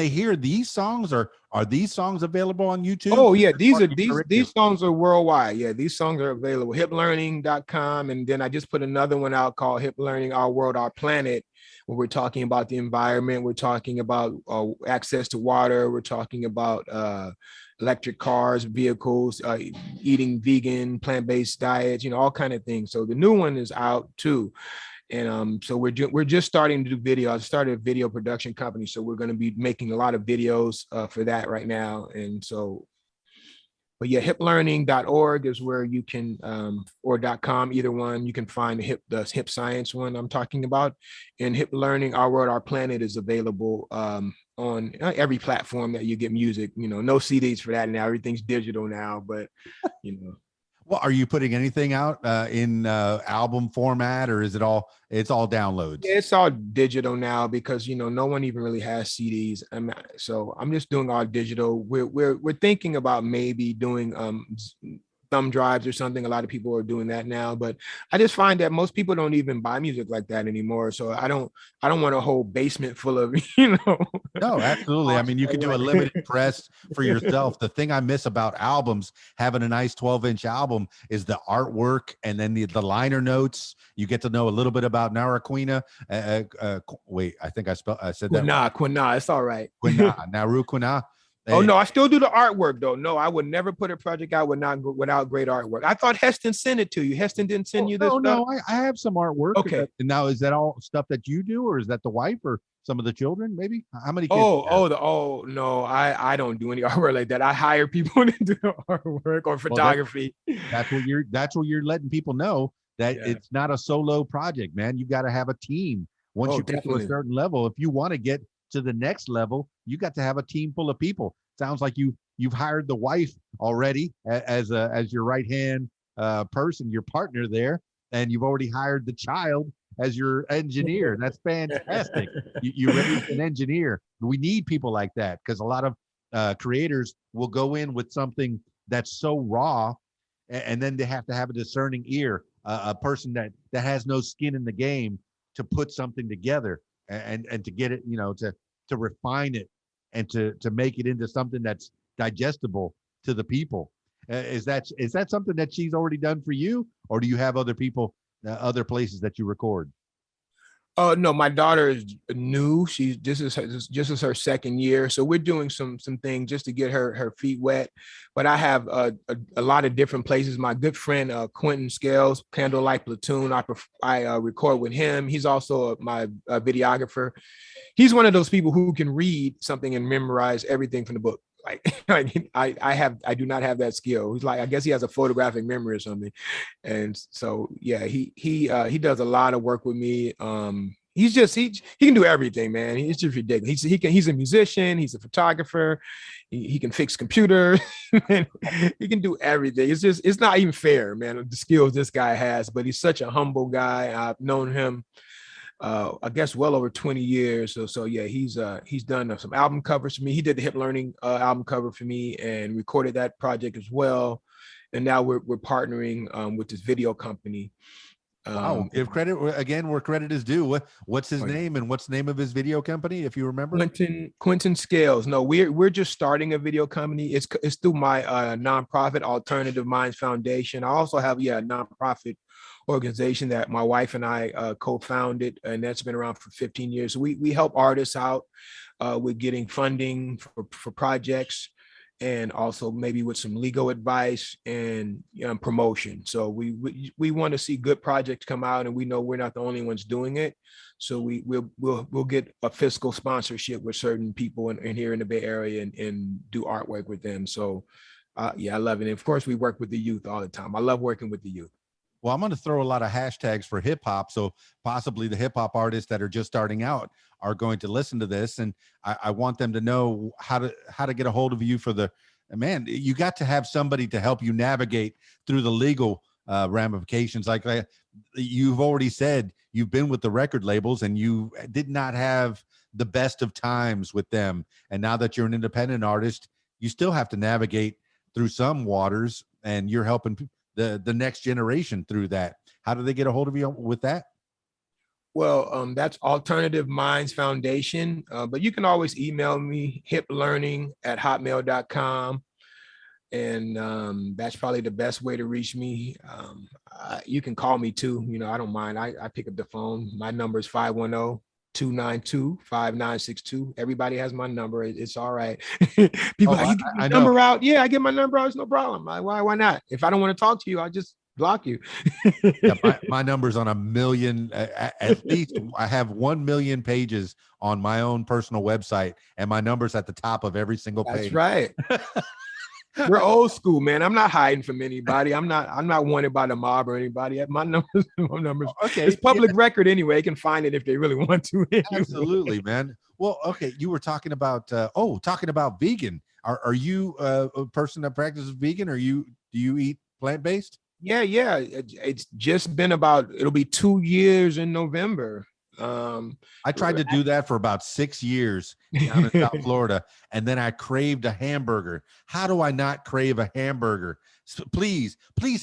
hear these songs, or are these songs available on YouTube? Oh yeah, these songs are worldwide. Yeah, these songs are available. Hiplearning.com, and then I just put another one out called Hip Learning: Our World, Our Planet, where we're talking about the environment. We're talking about access to water. We're talking about electric cars, vehicles, eating vegan, plant-based diets, all kind of things. So the new one is out too. And so we're just starting to do video. I started a video production company, so we're going to be making a lot of videos for that right now. And so, but yeah, hiplearning.org is where you can, or .com, either one, you can find the hip science one I'm talking about. And Hip Learning, Our World, Our Planet is available on every platform that you get music. No CDs for that now. Everything's digital now, but Well, are you putting anything out in album format, or is it's all downloads? It's all digital now because no one even really has CDs. So I'm just doing all digital. We're thinking about maybe doing thumb drives or something. A lot of people are doing that now, but I just find that most people don't even buy music like that anymore. So I don't want a whole basement full of No, absolutely. I mean, you can do a limited press for yourself. The thing I miss about albums, having a nice 12-inch album, is the artwork and then the liner notes. You get to know a little bit about Naru Kwina. Wait, I think I said that. Kwina, it's all right. Kwina, Naru Kwina. Oh no, I still do the artwork though. No, I would never put a project out without great artwork. I thought Heston sent it to you. Heston didn't send you this stuff? No, I have some artwork. Okay. And now, is that all stuff that you do, or is that the wife or some of the children? Maybe. How many kids? No, I don't do any artwork like that. I hire people to do artwork or photography. That's what you're letting people know that it's not a solo project, man. You got to have a team. Once you get to a certain level, if you want to get to the next level, you got to have a team full of people. Sounds like you've hired the wife already as your right hand person, your partner there, and you've already hired the child as your engineer. That's fantastic. You raised an engineer. We need people like that, because a lot of creators will go in with something that's so raw, and then they have to have a discerning ear, a person that has no skin in the game, to put something together, and to get it, to refine it, and to make it into something that's digestible to the people. Is that something that she's already done for you, or do you have other people, other places that you record? Oh no, my daughter is new. She's just is her second year, so we're doing some things just to get her feet wet. But I have a lot of different places. My good friend Quentin Scales, Candlelight Platoon. I record with him. He's also my videographer. He's one of those people who can read something and memorize everything from the book. Like, I do not have that skill. He's like, I guess he has a photographic memory or something. And so yeah, he does a lot of work with me. He can do everything, man. He's just ridiculous. He's a musician, he's a photographer, he can fix computers, he can do everything. It's not even fair, man, the skills this guy has, but he's such a humble guy. I've known him I guess well over 20 years. So yeah, he's done some album covers for me. He did the Hip Learning album cover for me and recorded that project as well. And now we're partnering with this video company. Wow. Give credit again where credit is due. What's his name, and what's the name of his video company, if you remember? Quentin Scales. No, we're just starting a video company. It's through my nonprofit Alternative Minds Foundation. I also have a nonprofit organization that my wife and I co-founded, and that's been around for 15 years. So we help artists out with getting funding for projects, and also maybe with some legal advice and promotion. So we want to see good projects come out, and we know we're not the only ones doing it. So we'll get a fiscal sponsorship with certain people in here in the Bay Area and do artwork with them. So yeah, I love it. And of course, we work with the youth all the time. I love working with the youth. Well, I'm going to throw a lot of hashtags for hip hop. So possibly the hip hop artists that are just starting out are going to listen to this. And I want them to know how to get a hold of you for man, you got to have somebody to help you navigate through the legal ramifications. Like you've already said, you've been with the record labels and you did not have the best of times with them. And now that you're an independent artist, you still have to navigate through some waters, and you're helping the next generation through that. How do they get a hold of you with that? Well, that's Alternative Minds Foundation, but you can always email me, hiplearning@hotmail.com. And that's probably the best way to reach me. You can call me too. I don't mind. I pick up the phone. My number is 510-292-5962. Everybody has my number. It's all right. People, you get my number out. Yeah, I get my number out. It's no problem. Why not? If I don't want to talk to you, I'll just block you. Yeah, my number's on 1 million. At least I have 1 million pages on my own personal website, and my number's at the top of every single page. That's right. We're old school, man. I'm not hiding from anybody. I'm not wanted by the mob or anybody. My numbers. Okay, it's public record anyway. They can find it if they really want to. Anyway. Absolutely, man. Well, okay. You were talking about vegan. Are you a person that practices vegan, or do you eat plant-based? Yeah. It's just been it'll be 2 years in November. I tried to do that for about 6 years down in South Florida, and then I craved a hamburger. How do I not crave a hamburger? So please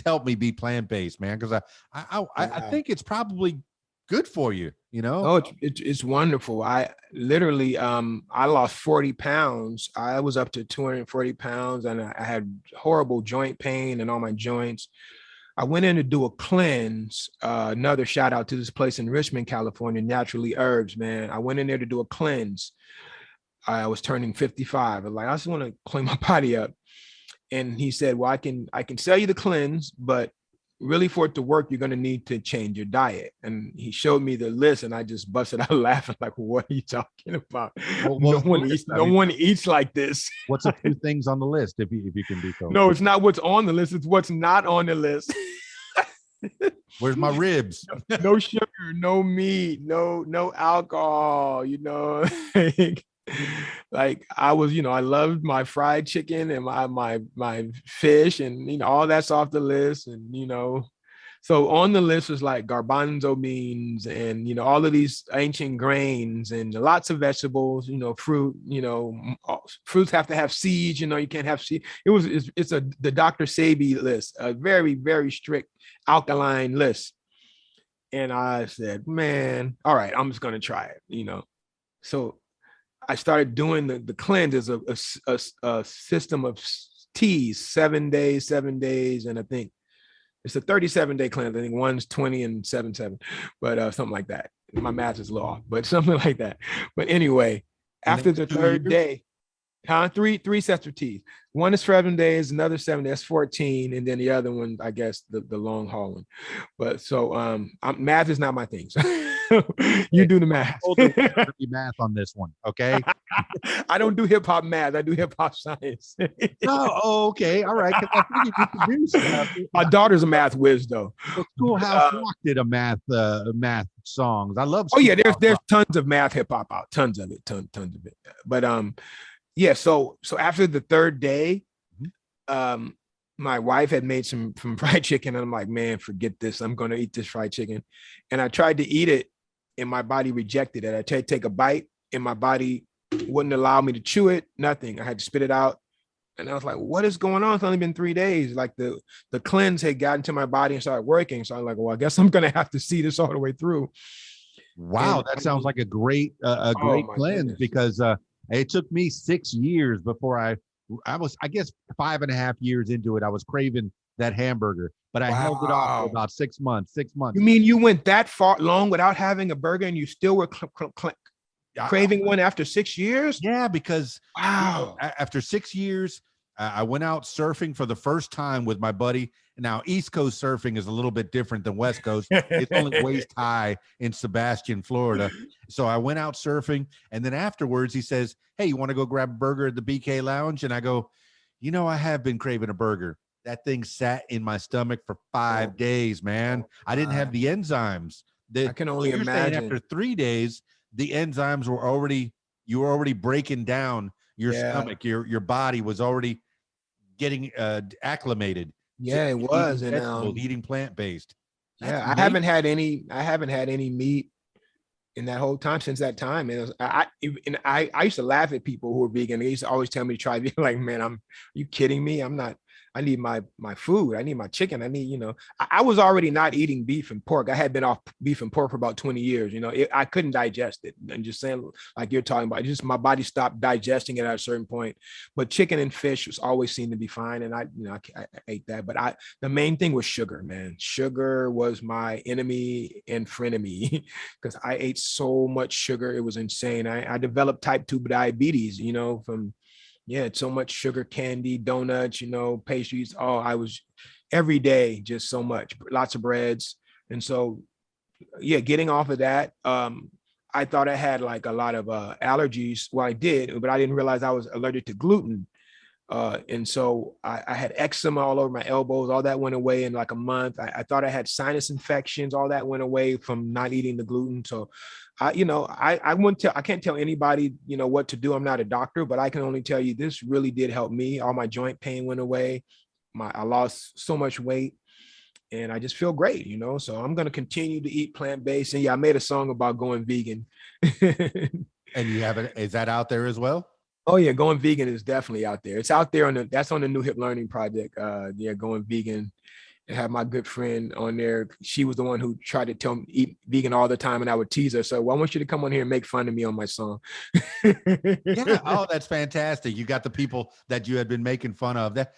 help me be plant-based, man, because I think it's probably good for you. Oh, it's wonderful. I literally I lost 40 pounds. I was up to 240 pounds, and I had horrible joint pain in all my joints. I went in to do a cleanse. Another shout out to this place in Richmond, California, Naturally Herbs, man. I went in there to do a cleanse. I was turning 55. I'm like, I just want to clean my body up. And he said, well, I can sell you the cleanse, but really for it to work, you're going to need to change your diet. And he showed me the list, and I just busted out laughing, like, what are you talking about? No one eats like this. What's a few things on the list, if you can be told? No, it's not what's on the list. It's what's not on the list. Where's my ribs? No sugar, no meat, no alcohol, like I was, I loved my fried chicken and my fish, and all that's off the list. And So on the list was like garbanzo beans and, you know, all of these ancient grains and lots of vegetables, you know, fruit, you know, fruits have to have seeds, you know, you can't have seeds. It's the Dr. Sabi list, a very, very strict alkaline list. And I said, man, all right, I'm just going to try it, you know. So I started doing the cleanse as a system of teas, 7 days, 7 days. And I think it's a 37-day cleanse. I think one's 20 and 7, but something like that. My math is a little off, but something like that. But anyway, after the third day, three sets of teeth. One is 7 days, another 7 days, that's 14, and then the other one, I guess, the long haul one. But so math is not my thing. So you do the math. Math on this one, okay? I don't do hip hop math. I do hip hop science. Oh, okay, all right. I figured you produce. My daughter's a math whiz, though. Well, Schoolhouse Rock did a math songs. I love. Oh yeah, there's tons of math hip hop out, tons of it, tons of it. But yeah. So after the third day, my wife had made some fried chicken, and I'm like, man, forget this. I'm going to eat this fried chicken, and I tried to eat it, and my body rejected it. I tried to take a bite, and my body wouldn't allow me to chew it. Nothing. I had to spit it out, and I was like, what is going on? It's only been 3 days. Like the cleanse had gotten to my body and started working. So I'm like, well, I guess I'm going to have to see this all the way through. Wow, and that sounds like a great cleanse, goodness. Because it took me 6 years before I was, I guess, 5.5 years into it. I was craving that hamburger, but I held it off for about 6 months. 6 months. You mean you went that far long without having a burger, and you still were craving one after 6 years? Yeah, because wow. After 6 years, I went out surfing for the first time with my buddy. Now, East Coast surfing is a little bit different than West Coast. It's only waist high in Sebastian, Florida. So I went out surfing, and then afterwards he says, hey, you want to go grab a burger at the BK Lounge? And I go, you know, I have been craving a burger. That thing sat in my stomach for 5 days, man. I didn't have the enzymes. I can only imagine. After 3 days, the enzymes were already, you were already breaking down your stomach. Your body was already getting acclimated. Yeah, it was. And eating plant-based. Yeah, I haven't had any meat in that whole time since that time. And I used to laugh at people who were vegan. They used to always tell me to try vegan. Like, man, are you kidding me? I'm not. I need my food. I need my chicken. I need, you know, I was already not eating beef and pork. I had been off beef and pork for about 20 years. You know, I couldn't digest it. And just saying, like you're talking about, just my body stopped digesting it at a certain point. But chicken and fish was always seemed to be fine. And I ate that. But the main thing was sugar, man. Sugar was my enemy and frenemy because I ate so much sugar. It was insane. I developed type 2 diabetes, you know, from so much sugar, candy, donuts, you know, pastries. Oh, I was every day, just so much, lots of breads. And so, getting off of that, I thought I had like a lot of allergies. Well, I did, but I didn't realize I was allergic to gluten. And so I had eczema all over my elbows. All that went away in like a month. I thought I had sinus infections. All that went away from not eating the gluten. So I can't tell anybody, you know, what to do. I'm not a doctor, but I can only tell you this really did help me. All my joint pain went away. I lost so much weight, and I just feel great, you know. So I'm going to continue to eat plant-based. And I made a song about going vegan. And you have it? Is that out there as well? Oh yeah, going vegan is definitely out there. It's out there that's on the New Hip Learning Project. Going vegan. I have my good friend on there. She was the one who tried to tell me eat vegan all the time, and I would tease her. So, well, I want you to come on here and make fun of me on my song. Yeah. Oh, that's fantastic. You got the people that you had been making fun of. That,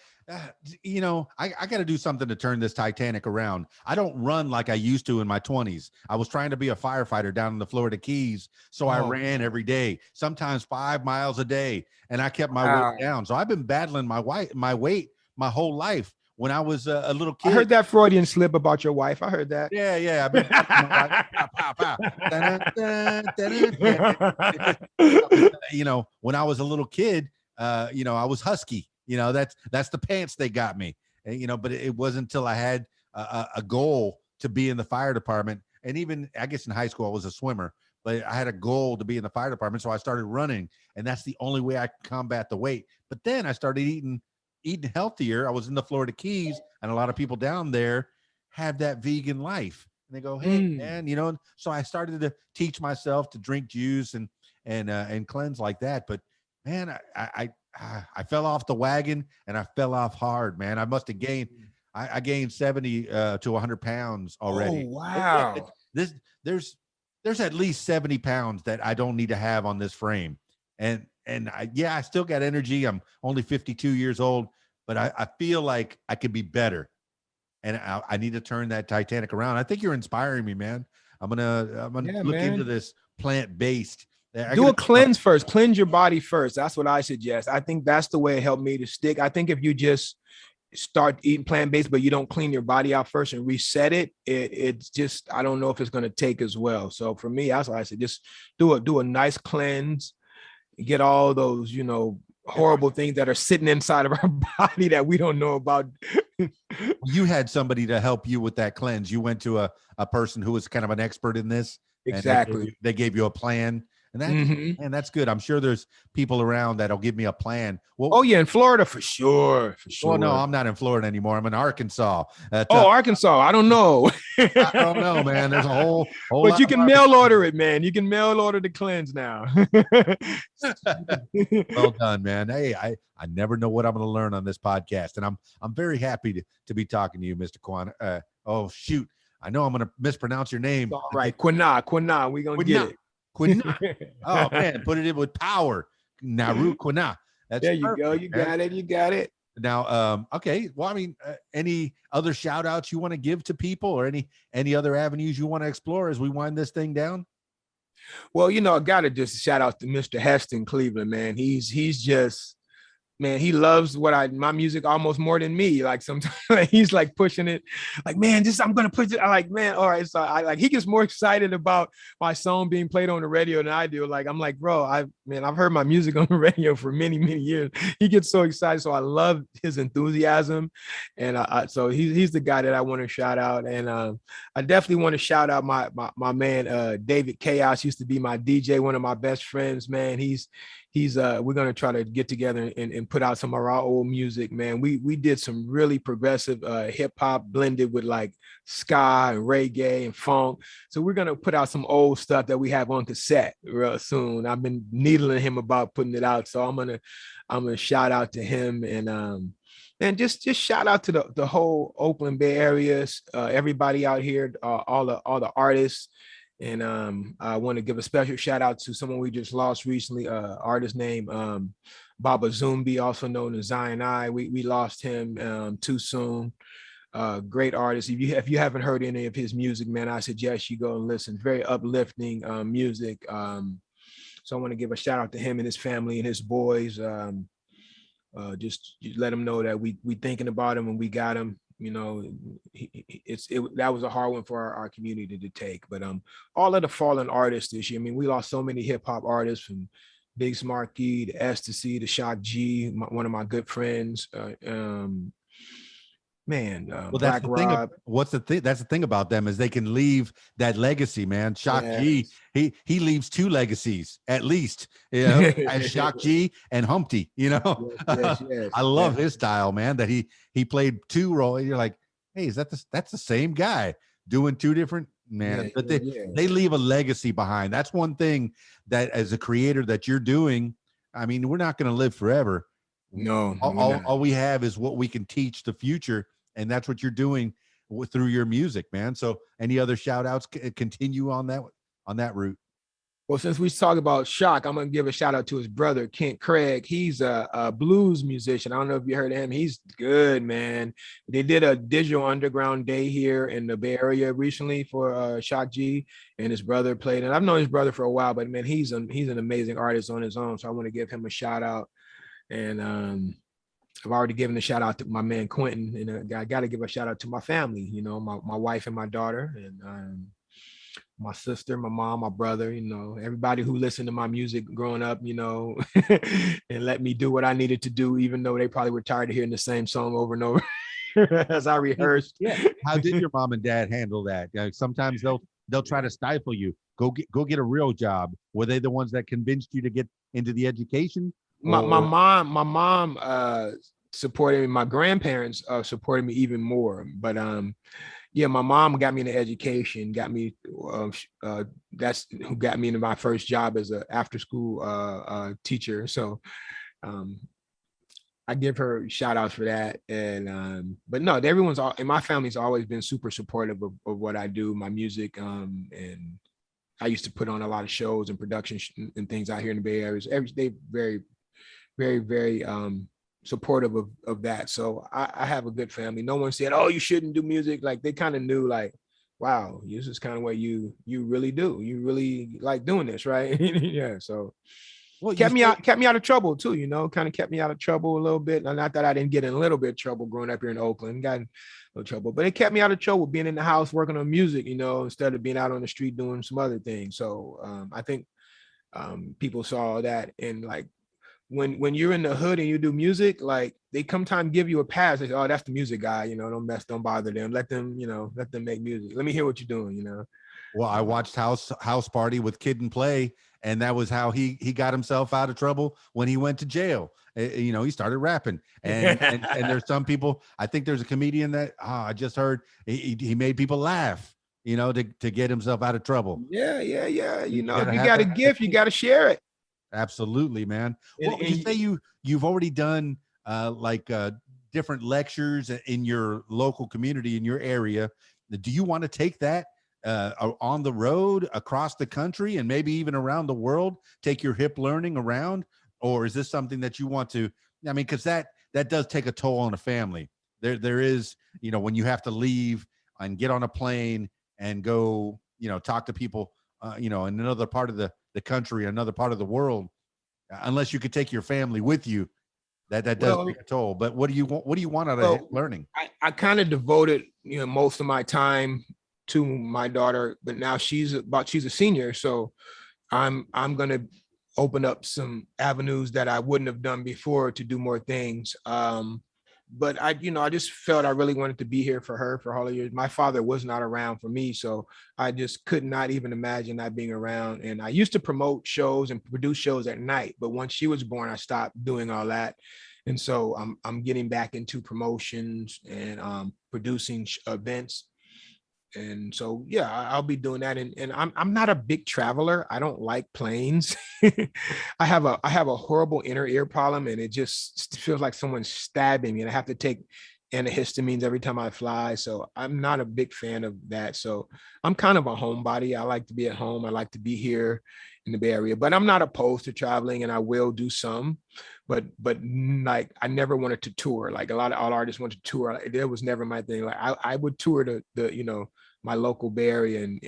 you know, I got to do something to turn this Titanic around. I don't run like I used to in my 20s. I was trying to be a firefighter down in the Florida Keys, so I ran every day, sometimes 5 miles a day, and I kept my weight down. So I've been battling my weight my whole life. When I was a little kid, I heard that Freudian slip about your wife. I heard that. Yeah. You know, when I was a little kid, you know, I was husky. You know, that's the pants they got me. And, you know, but it wasn't until I had a goal to be in the fire department, and even I guess in high school I was a swimmer, but I had a goal to be in the fire department, so I started running, and that's the only way I could combat the weight. But then I started eating healthier. I was in the Florida Keys, and a lot of people down there have that vegan life. And they go, hey, Mm. man, so I started to teach myself to drink juice and cleanse like that. But man, I fell off the wagon, and I fell off hard, man. I must have gained, I gained 70 to 100 pounds Oh, already. Yeah, wow. this there's at least 70 pounds that I don't need to have on this frame. And I still got energy. I'm only 52 years old, but I feel like I could be better. And I need to turn that Titanic around. I think you're inspiring me, man. I'm gonna Yeah, look into man. this plant-based. Do a cleanse first. Cleanse your body first. That's what I suggest. I think that's the way it helped me to stick. I think if you just start eating plant-based, but you don't clean your body out first and reset it's just, I don't know if it's going to take as well. So for me, that's why I said just do a nice cleanse, get all those, horrible things that are sitting inside of our body that we don't know about. You had somebody to help you with that cleanse. You went to a person who was kind of an expert in this, and Exactly. they gave you a plan, and Mhm. man, that's good. I'm sure there's people around that'll give me a plan. Well, Oh yeah, in Florida for sure, well, no, sure. I'm not in Florida anymore. I'm in Arkansas. Oh, Arkansas, I don't know. I don't know, man. There's a whole But lot you of can Arkansas. mail order it, man. You can mail order the cleanse now. Well done, man. Hey, I never know what I'm going to learn on this podcast, and I'm very happy to be talking to you, Mr. Kwan. Oh shoot, I know I'm going to mispronounce your name. All right, Kwina, we gonna get it. Kwina. Oh man, put it in with power. Naru Kwina. That's There you perfect, go. You man. got it. You got it. Now, okay. Well, I mean, any other shout outs you want to give to people, or any other avenues you want to explore as we wind this thing down? Well, I gotta just shout out to Mr. Heston Cleveland, man. He's just, man, he loves my music almost more than me. Like sometimes he's like pushing it, like, man, I'm gonna push it. I like, man, all right. So I like, he gets more excited about my song being played on the radio than I do. Like, I'm like, bro, I've heard my music on the radio for many, many years. He gets so excited. So I love his enthusiasm. And so he's the guy that I want to shout out. And I definitely want to shout out my man, David Chaos, used to be my DJ, one of my best friends, man. He's we're gonna try to get together and put out some of our old music, man. We did some really progressive hip hop blended with like ska and reggae and funk. So we're gonna put out some old stuff that we have on cassette real soon. I've been needling him about putting it out, so I'm gonna shout out to him and just shout out to the whole Oakland Bay area, everybody out here, all the artists. And I want to give a special shout out to someone we just lost recently, artist named Baba Zumbi, also known as Zion I. We lost him too soon. Great artist. If you haven't heard any of his music, man, I suggest you go and listen. Very uplifting music. So I want to give a shout out to him and his family and his boys. Just let him know that we thinking about him and we got him. That was a hard one for our community to take. But all of the fallen artists this year. I mean, we lost so many hip hop artists, from Big Smarky to Ecstasy to Shock G, one of my good friends. Well, that's Black the thing. Rob. What's the thing? That's the thing about them, is they can leave that legacy, man. Shock G, he leaves two legacies at least. As Shock G and Humpty. Yes, I love his style, man. That he played two roles. You're like, hey, that's the same guy doing two different, man. But they leave a legacy behind. That's one thing that, as a creator, that you're doing. I mean, we're not going to live forever. No, all we have is what we can teach the future, and that's what you're doing through your music, man. So any other shout outs, continue on that route? Well, since we talk about Shock, I'm gonna give a shout out to his brother Kent Craig. He's a blues musician. I don't know if you heard of him. He's good, man. They did a digital underground day here in the Bay Area recently for Shock G, and his brother played. And I've known his brother for a while, but man, he's an amazing artist on his own. So I want to give him a shout out. And I've already given a shout out to my man Quentin, and I got to give a shout out to my family. My wife and my daughter, and my sister, my mom, my brother. Everybody who listened to my music growing up. And let me do what I needed to do, even though they probably were tired of hearing the same song over and over as I rehearsed. Yeah. How did your mom and dad handle that? Sometimes they'll try to stifle you. Go get a real job. Were they the ones that convinced you to get into the education? My mom supported me. My grandparents supported me even more. But Yeah, my mom got me into education, got me that's who got me into my first job as a after school teacher. So um I give her shout outs for that. And but no, everyone's all in my family's always been super supportive of what I do, my music. And I used to put on a lot of shows and production and things out here in the Bay Area. They very, very, very supportive of that. So I have a good family. No one said, "Oh, you shouldn't do music." Like they kind of knew, like, wow, this is kind of what you really do. You really like doing this, right? Yeah. So Well, you say kept me out of trouble too, kind of kept me out of trouble a little bit. And not that I didn't get in a little bit of trouble growing up here in Oakland, got in no trouble, but it kept me out of trouble being in the house working on music, instead of being out on the street doing some other things. So I think people saw that, and like when you're in the hood and you do music, like they sometimes give you a pass. They say, "Oh, that's the music guy, don't bother them. Let them, let them make music. Let me hear what you're doing." Well, I watched House Party with Kid and Play, and that was how he got himself out of trouble when he went to jail. He started rapping, and there's some people. I think there's a comedian that I just heard he made people laugh, to get himself out of trouble. Yeah. gotta If you have got a that. gift, you got to share it. Absolutely, man. And, Well, you and say you've already done different lectures in your local community in your area. Do you want to take that on the road across the country and maybe even around the world? Take your hip learning around, or is this something that you want to? I mean, because that does take a toll on a family. There is, when you have to leave and get on a plane and go, talk to people, in another part of the country, another part of the world, unless you could take your family with you, that does well, take a toll. But what do you want? What do you want out of well, learning? I kind of devoted, most of my time to my daughter, but now she's a senior, so I'm gonna open up some avenues that I wouldn't have done before to do more things. But I just felt I really wanted to be here for her for all the years. My father was not around for me, so I just could not even imagine not being around. And I used to promote shows and produce shows at night, but once she was born, I stopped doing all that. And so I'm getting back into promotions and producing events. And so yeah, I'll be doing that. And I'm not a big traveler. I don't like planes. I have a horrible inner ear problem, and it just feels like someone's stabbing me, and I have to take antihistamines every time I fly. So I'm not a big fan of that. So I'm kind of a homebody. I like to be at home. I like to be here in the Bay Area, but I'm not opposed to traveling, and I will do some. But like I never wanted to tour. Like a lot of all artists want to tour. It was never my thing. Like I would tour the my local Bay Area and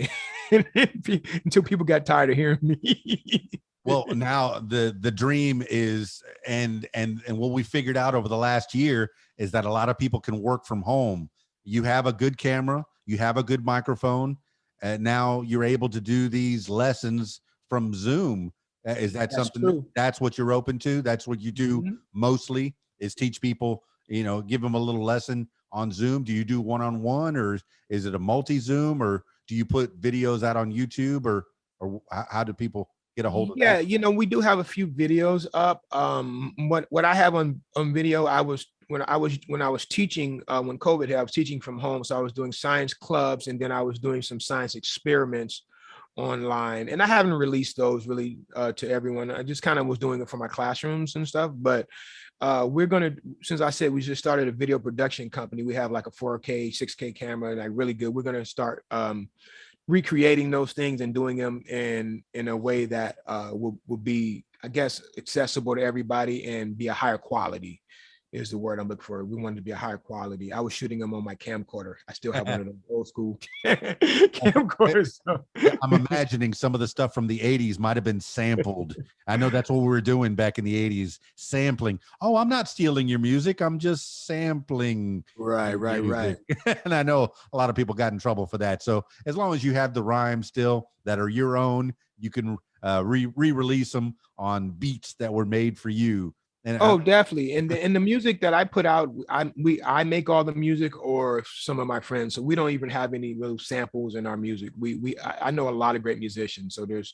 until people got tired of hearing me. Well, now the dream is, and what we figured out over the last year is that a lot of people can work from home. You have a good camera, you have a good microphone, and now you're able to do these lessons from Zoom. Is that That's something true. that's what you're open to? That's what you do Mhm. mostly, is teach people, give them a little lesson on Zoom. Do you do one-on-one, or is it a multi-Zoom, or do you put videos out on YouTube, or how do people get a hold of Yeah, that? we do have a few videos up. What I have on video, I was when I was teaching when COVID hit, I was teaching from home, so I was doing science clubs, and then I was doing some science experiments online, and I haven't released those really to everyone. I just kind of was doing it for my classrooms and stuff. But we're gonna, since I said we just started a video production company, we have like a 4K, 6K camera, like really good. We're gonna start recreating those things and doing them in a way that will be, I guess, accessible to everybody and be a higher quality is the word I'm looking for. We wanted to be a higher quality. I was shooting them on my camcorder. I still have one of those old school camcorders. So. Yeah, I'm imagining some of the stuff from the 80s might have been sampled. I know that's what we were doing back in the 80s, sampling. Oh, I'm not stealing your music. I'm just sampling Right, your right, right. music. And I know a lot of people got in trouble for that. So as long as you have the rhymes still that are your own, you can re-release them on beats that were made for you. And Oh, definitely. And the music that I put out, I make all the music or some of my friends. So we don't even have any real samples in our music. I know a lot of great musicians, so there's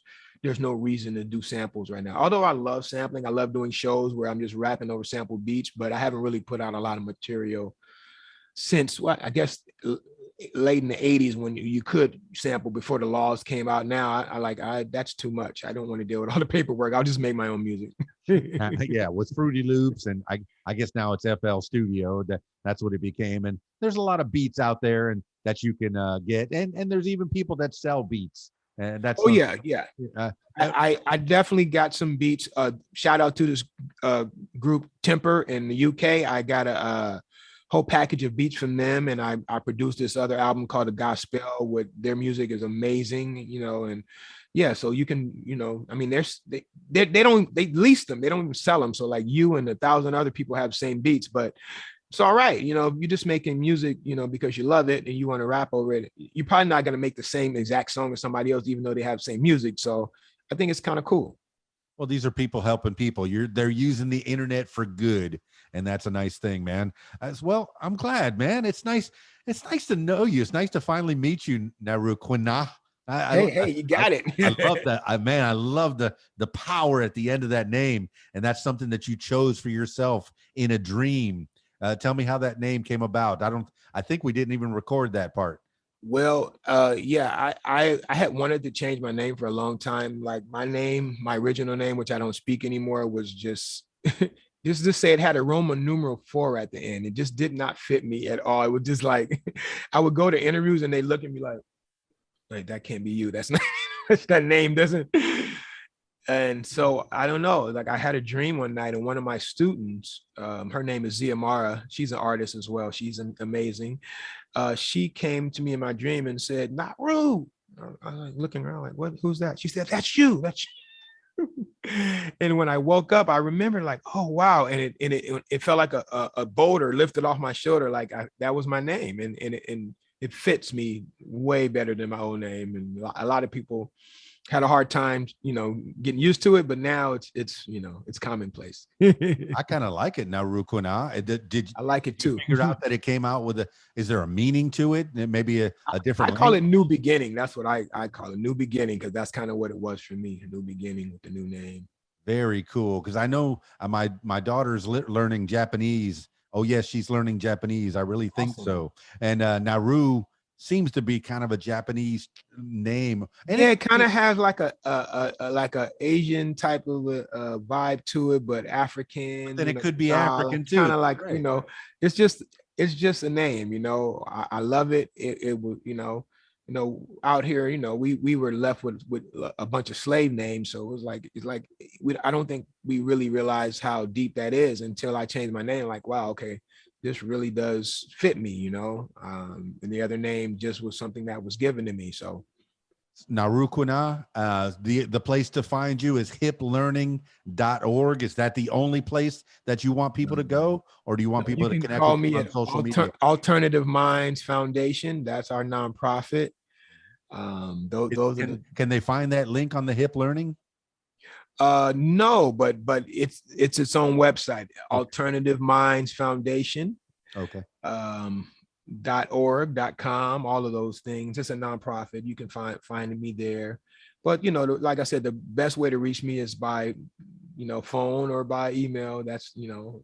no reason to do samples right now. Although I love sampling, I love doing shows where I'm just rapping over sample beats, but I haven't really put out a lot of material since what I guess late in the 80s when you could sample before the laws came out. Now I that's too much. I don't want to deal with all the paperwork. I'll just make my own music. Yeah, with Fruity Loops, and I guess now it's FL Studio. That's what it became. And there's a lot of beats out there, and that you can get, and there's even people that sell beats, and that's Oh yeah, yeah. uh, I definitely got some beats. Shout out to this group Temper in the UK. I got a whole package of beats from them, and I produced this other album called The Gospel. With their music is amazing, and yeah. So you can, I mean, they lease them, they don't even sell them. So like you and 1,000 other people have the same beats, but it's all right. You're just making music, because you love it and you want to rap over it. You're probably not going to make the same exact song as somebody else, even though they have the same music. So I think it's kind of cool. well, these are people helping people. They're using the internet for good, and that's a nice thing, man. As well, I'm glad, man. It's nice. It's nice to know you. It's nice to finally meet you, Naru Kwina. Hey, you got it. I love that. I love the power at the end of that name, and that's something that you chose for yourself in a dream. Tell me how that name came about. I think we didn't even record that part. Well, yeah, I had wanted to change my name for a long time. Like my original name, which I don't speak anymore, was just just to say it had a Roman numeral 4 at the end. It just did not fit me at all. It was just like I would go to interviews and they look at me like that can't be you. That's not that name doesn't. And so I don't know. Like I had a dream one night, and one of my students, her name is Ziamara. She's an artist as well. She's amazing. She came to me in my dream and said, "Naru." I was like looking around, like, "What? Who's that?" She said, "That's you. That's you." And when I woke up, I remember, like, "Oh wow!" And it felt like a boulder lifted off my shoulder. Like that was my name, and it fits me way better than my old name. And a lot of people had a hard time, getting used to it, but now it's commonplace. I kind of like it now, Rukwina. Did I like it you too. figure out that it came out with is there a meaning to it? Maybe a different I call it language? new beginning. That's what I call it, new beginning, because that's kind of what it was for me, a new beginning with the new name. Very cool. Because I know my daughter's learning Japanese. Oh yes, she's learning Japanese. I really think Awesome. so. And Naru seems to be kind of a Japanese name, and Yeah, it kind of has like like a Asian type of a vibe to it, but African, then it could be style. African too. Kind of like, Right. it's just a name. I love it. It was, out here, we were left with a bunch of slave names, so it's like I don't think we really realized how deep that is until I changed my name. Like, wow, okay, this really does fit me. And the other name just was something that was given to me. So Naru Kwina, the place to find you is hiplearning.org. Is that the only place that you want people to go, or do you want you people to can connect call with you me on at social media? Alternative Minds Foundation. That's our nonprofit. Those are Can they find that link on the Hip Learning? no, but it's its own website, Okay. Alternative Minds Foundation. Okay. .org.com, all of those things. It's a nonprofit. You can find me there. But like I said, the best way to reach me is by phone or by email. That's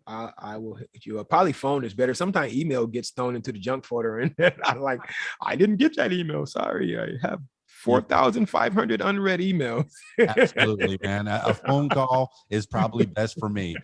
I will hit you up. Probably phone is better. Sometimes email gets thrown into the junk folder, and I'm like, I didn't get that email. Sorry, I have 4,500 unread emails. Absolutely, man. A phone call is probably best for me,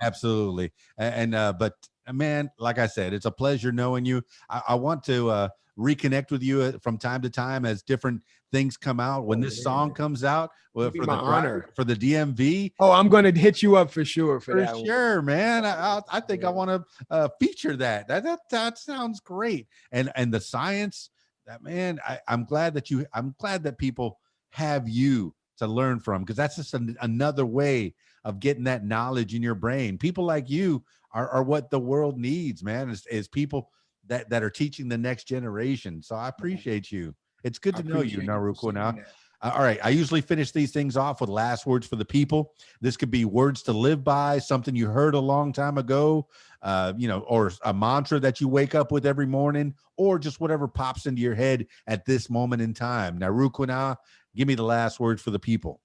absolutely. But man, like I said, it's a pleasure knowing you. I want to reconnect with you from time to time as different things come out. When this song comes out, It'd be my honor. for the DMV. Oh, I'm going to hit you up for sure for that one. Sure, man. I think I want to feature that. That sounds great. And the science, that man, I'm glad that people have you to learn from, because that's just another way of getting that knowledge in your brain. People like you are what the world needs, man, is people that are teaching the next generation. So I appreciate you. It's good to know you, Naru Kwina. All right. I usually finish these things off with last words for the people. This could be words to live by, something you heard a long time ago, or a mantra that you wake up with every morning, or just whatever pops into your head at this moment in time. Naru Kwina, give me the last words for the people.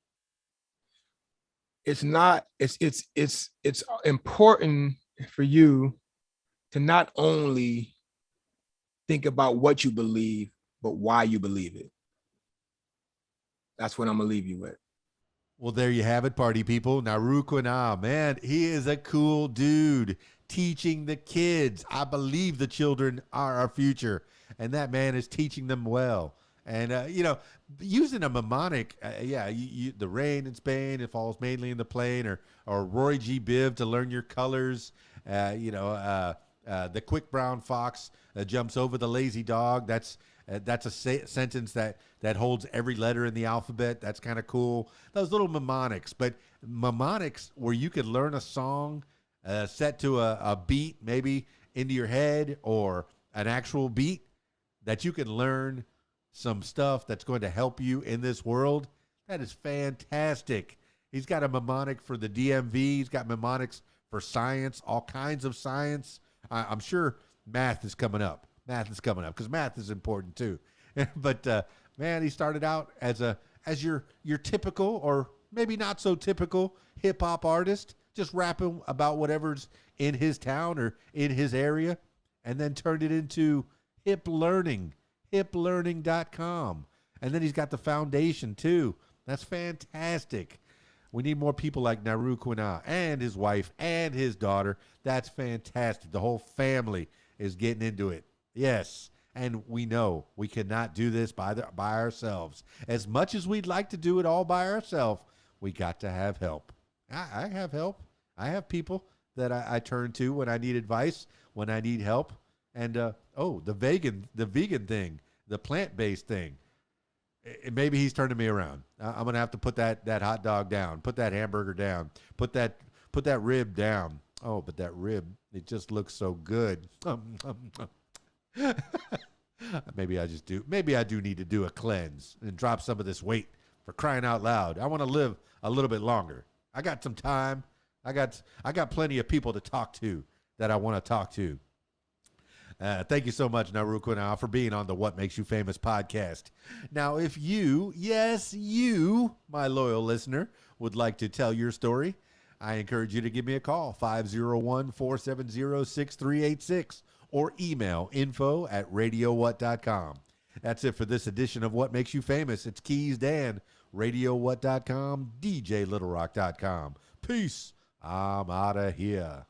It's important for you to not only think about what you believe, but why you believe it. That's what I'm gonna leave you with. Well, there you have it, party people. Naru Kwina, man, he is a cool dude teaching the kids. I believe the children are our future, and that man is teaching them well. And, using a mnemonic, the rain in Spain, it falls mainly in the plain, or Roy G. Biv to learn your colors, the quick brown fox jumps over the lazy dog. That's a sentence that holds every letter in the alphabet. That's kind of cool. Those little mnemonics, but mnemonics where you could learn a song set to a beat, maybe into your head, or an actual beat that you can learn some stuff that's going to help you in this world. That is fantastic. He's got a mnemonic for the DMV. He's got mnemonics for science, all kinds of science. I'm sure math is coming up. Math is coming up because math is important too. But man, he started out as your typical, or maybe not so typical, hip hop artist, just rapping about whatever's in his town or in his area, and then turned it into hiplearning.com. And then he's got the foundation too. That's fantastic. We need more people like Naru Kwina and his wife and his daughter. That's fantastic. The whole family is getting into it. Yes. And we know we cannot do this by ourselves. As much as we'd like to do it all by ourselves, we got to have help. I have help. I have people that I turn to when I need advice, when I need help. And the vegan thing, the plant-based thing. Maybe he's turning me around. I'm gonna have to put that hot dog down, put that hamburger down, put that rib down. Oh, but that rib, it just looks so good. Maybe I do need to do a cleanse and drop some of this weight, for crying out loud. I want to live a little bit longer. I got some time. I got plenty of people to talk to that I want to talk to. Thank you so much, Naru Kwina, for being on the What Makes You Famous podcast. Now, if you, yes, you, my loyal listener, would like to tell your story, I encourage you to give me a call, 501-470-6386, or email info@radiowhat.com. That's it for this edition of What Makes You Famous. It's Keys Dan, radiowhat.com, djlittlerock.com. Peace. I'm out of here.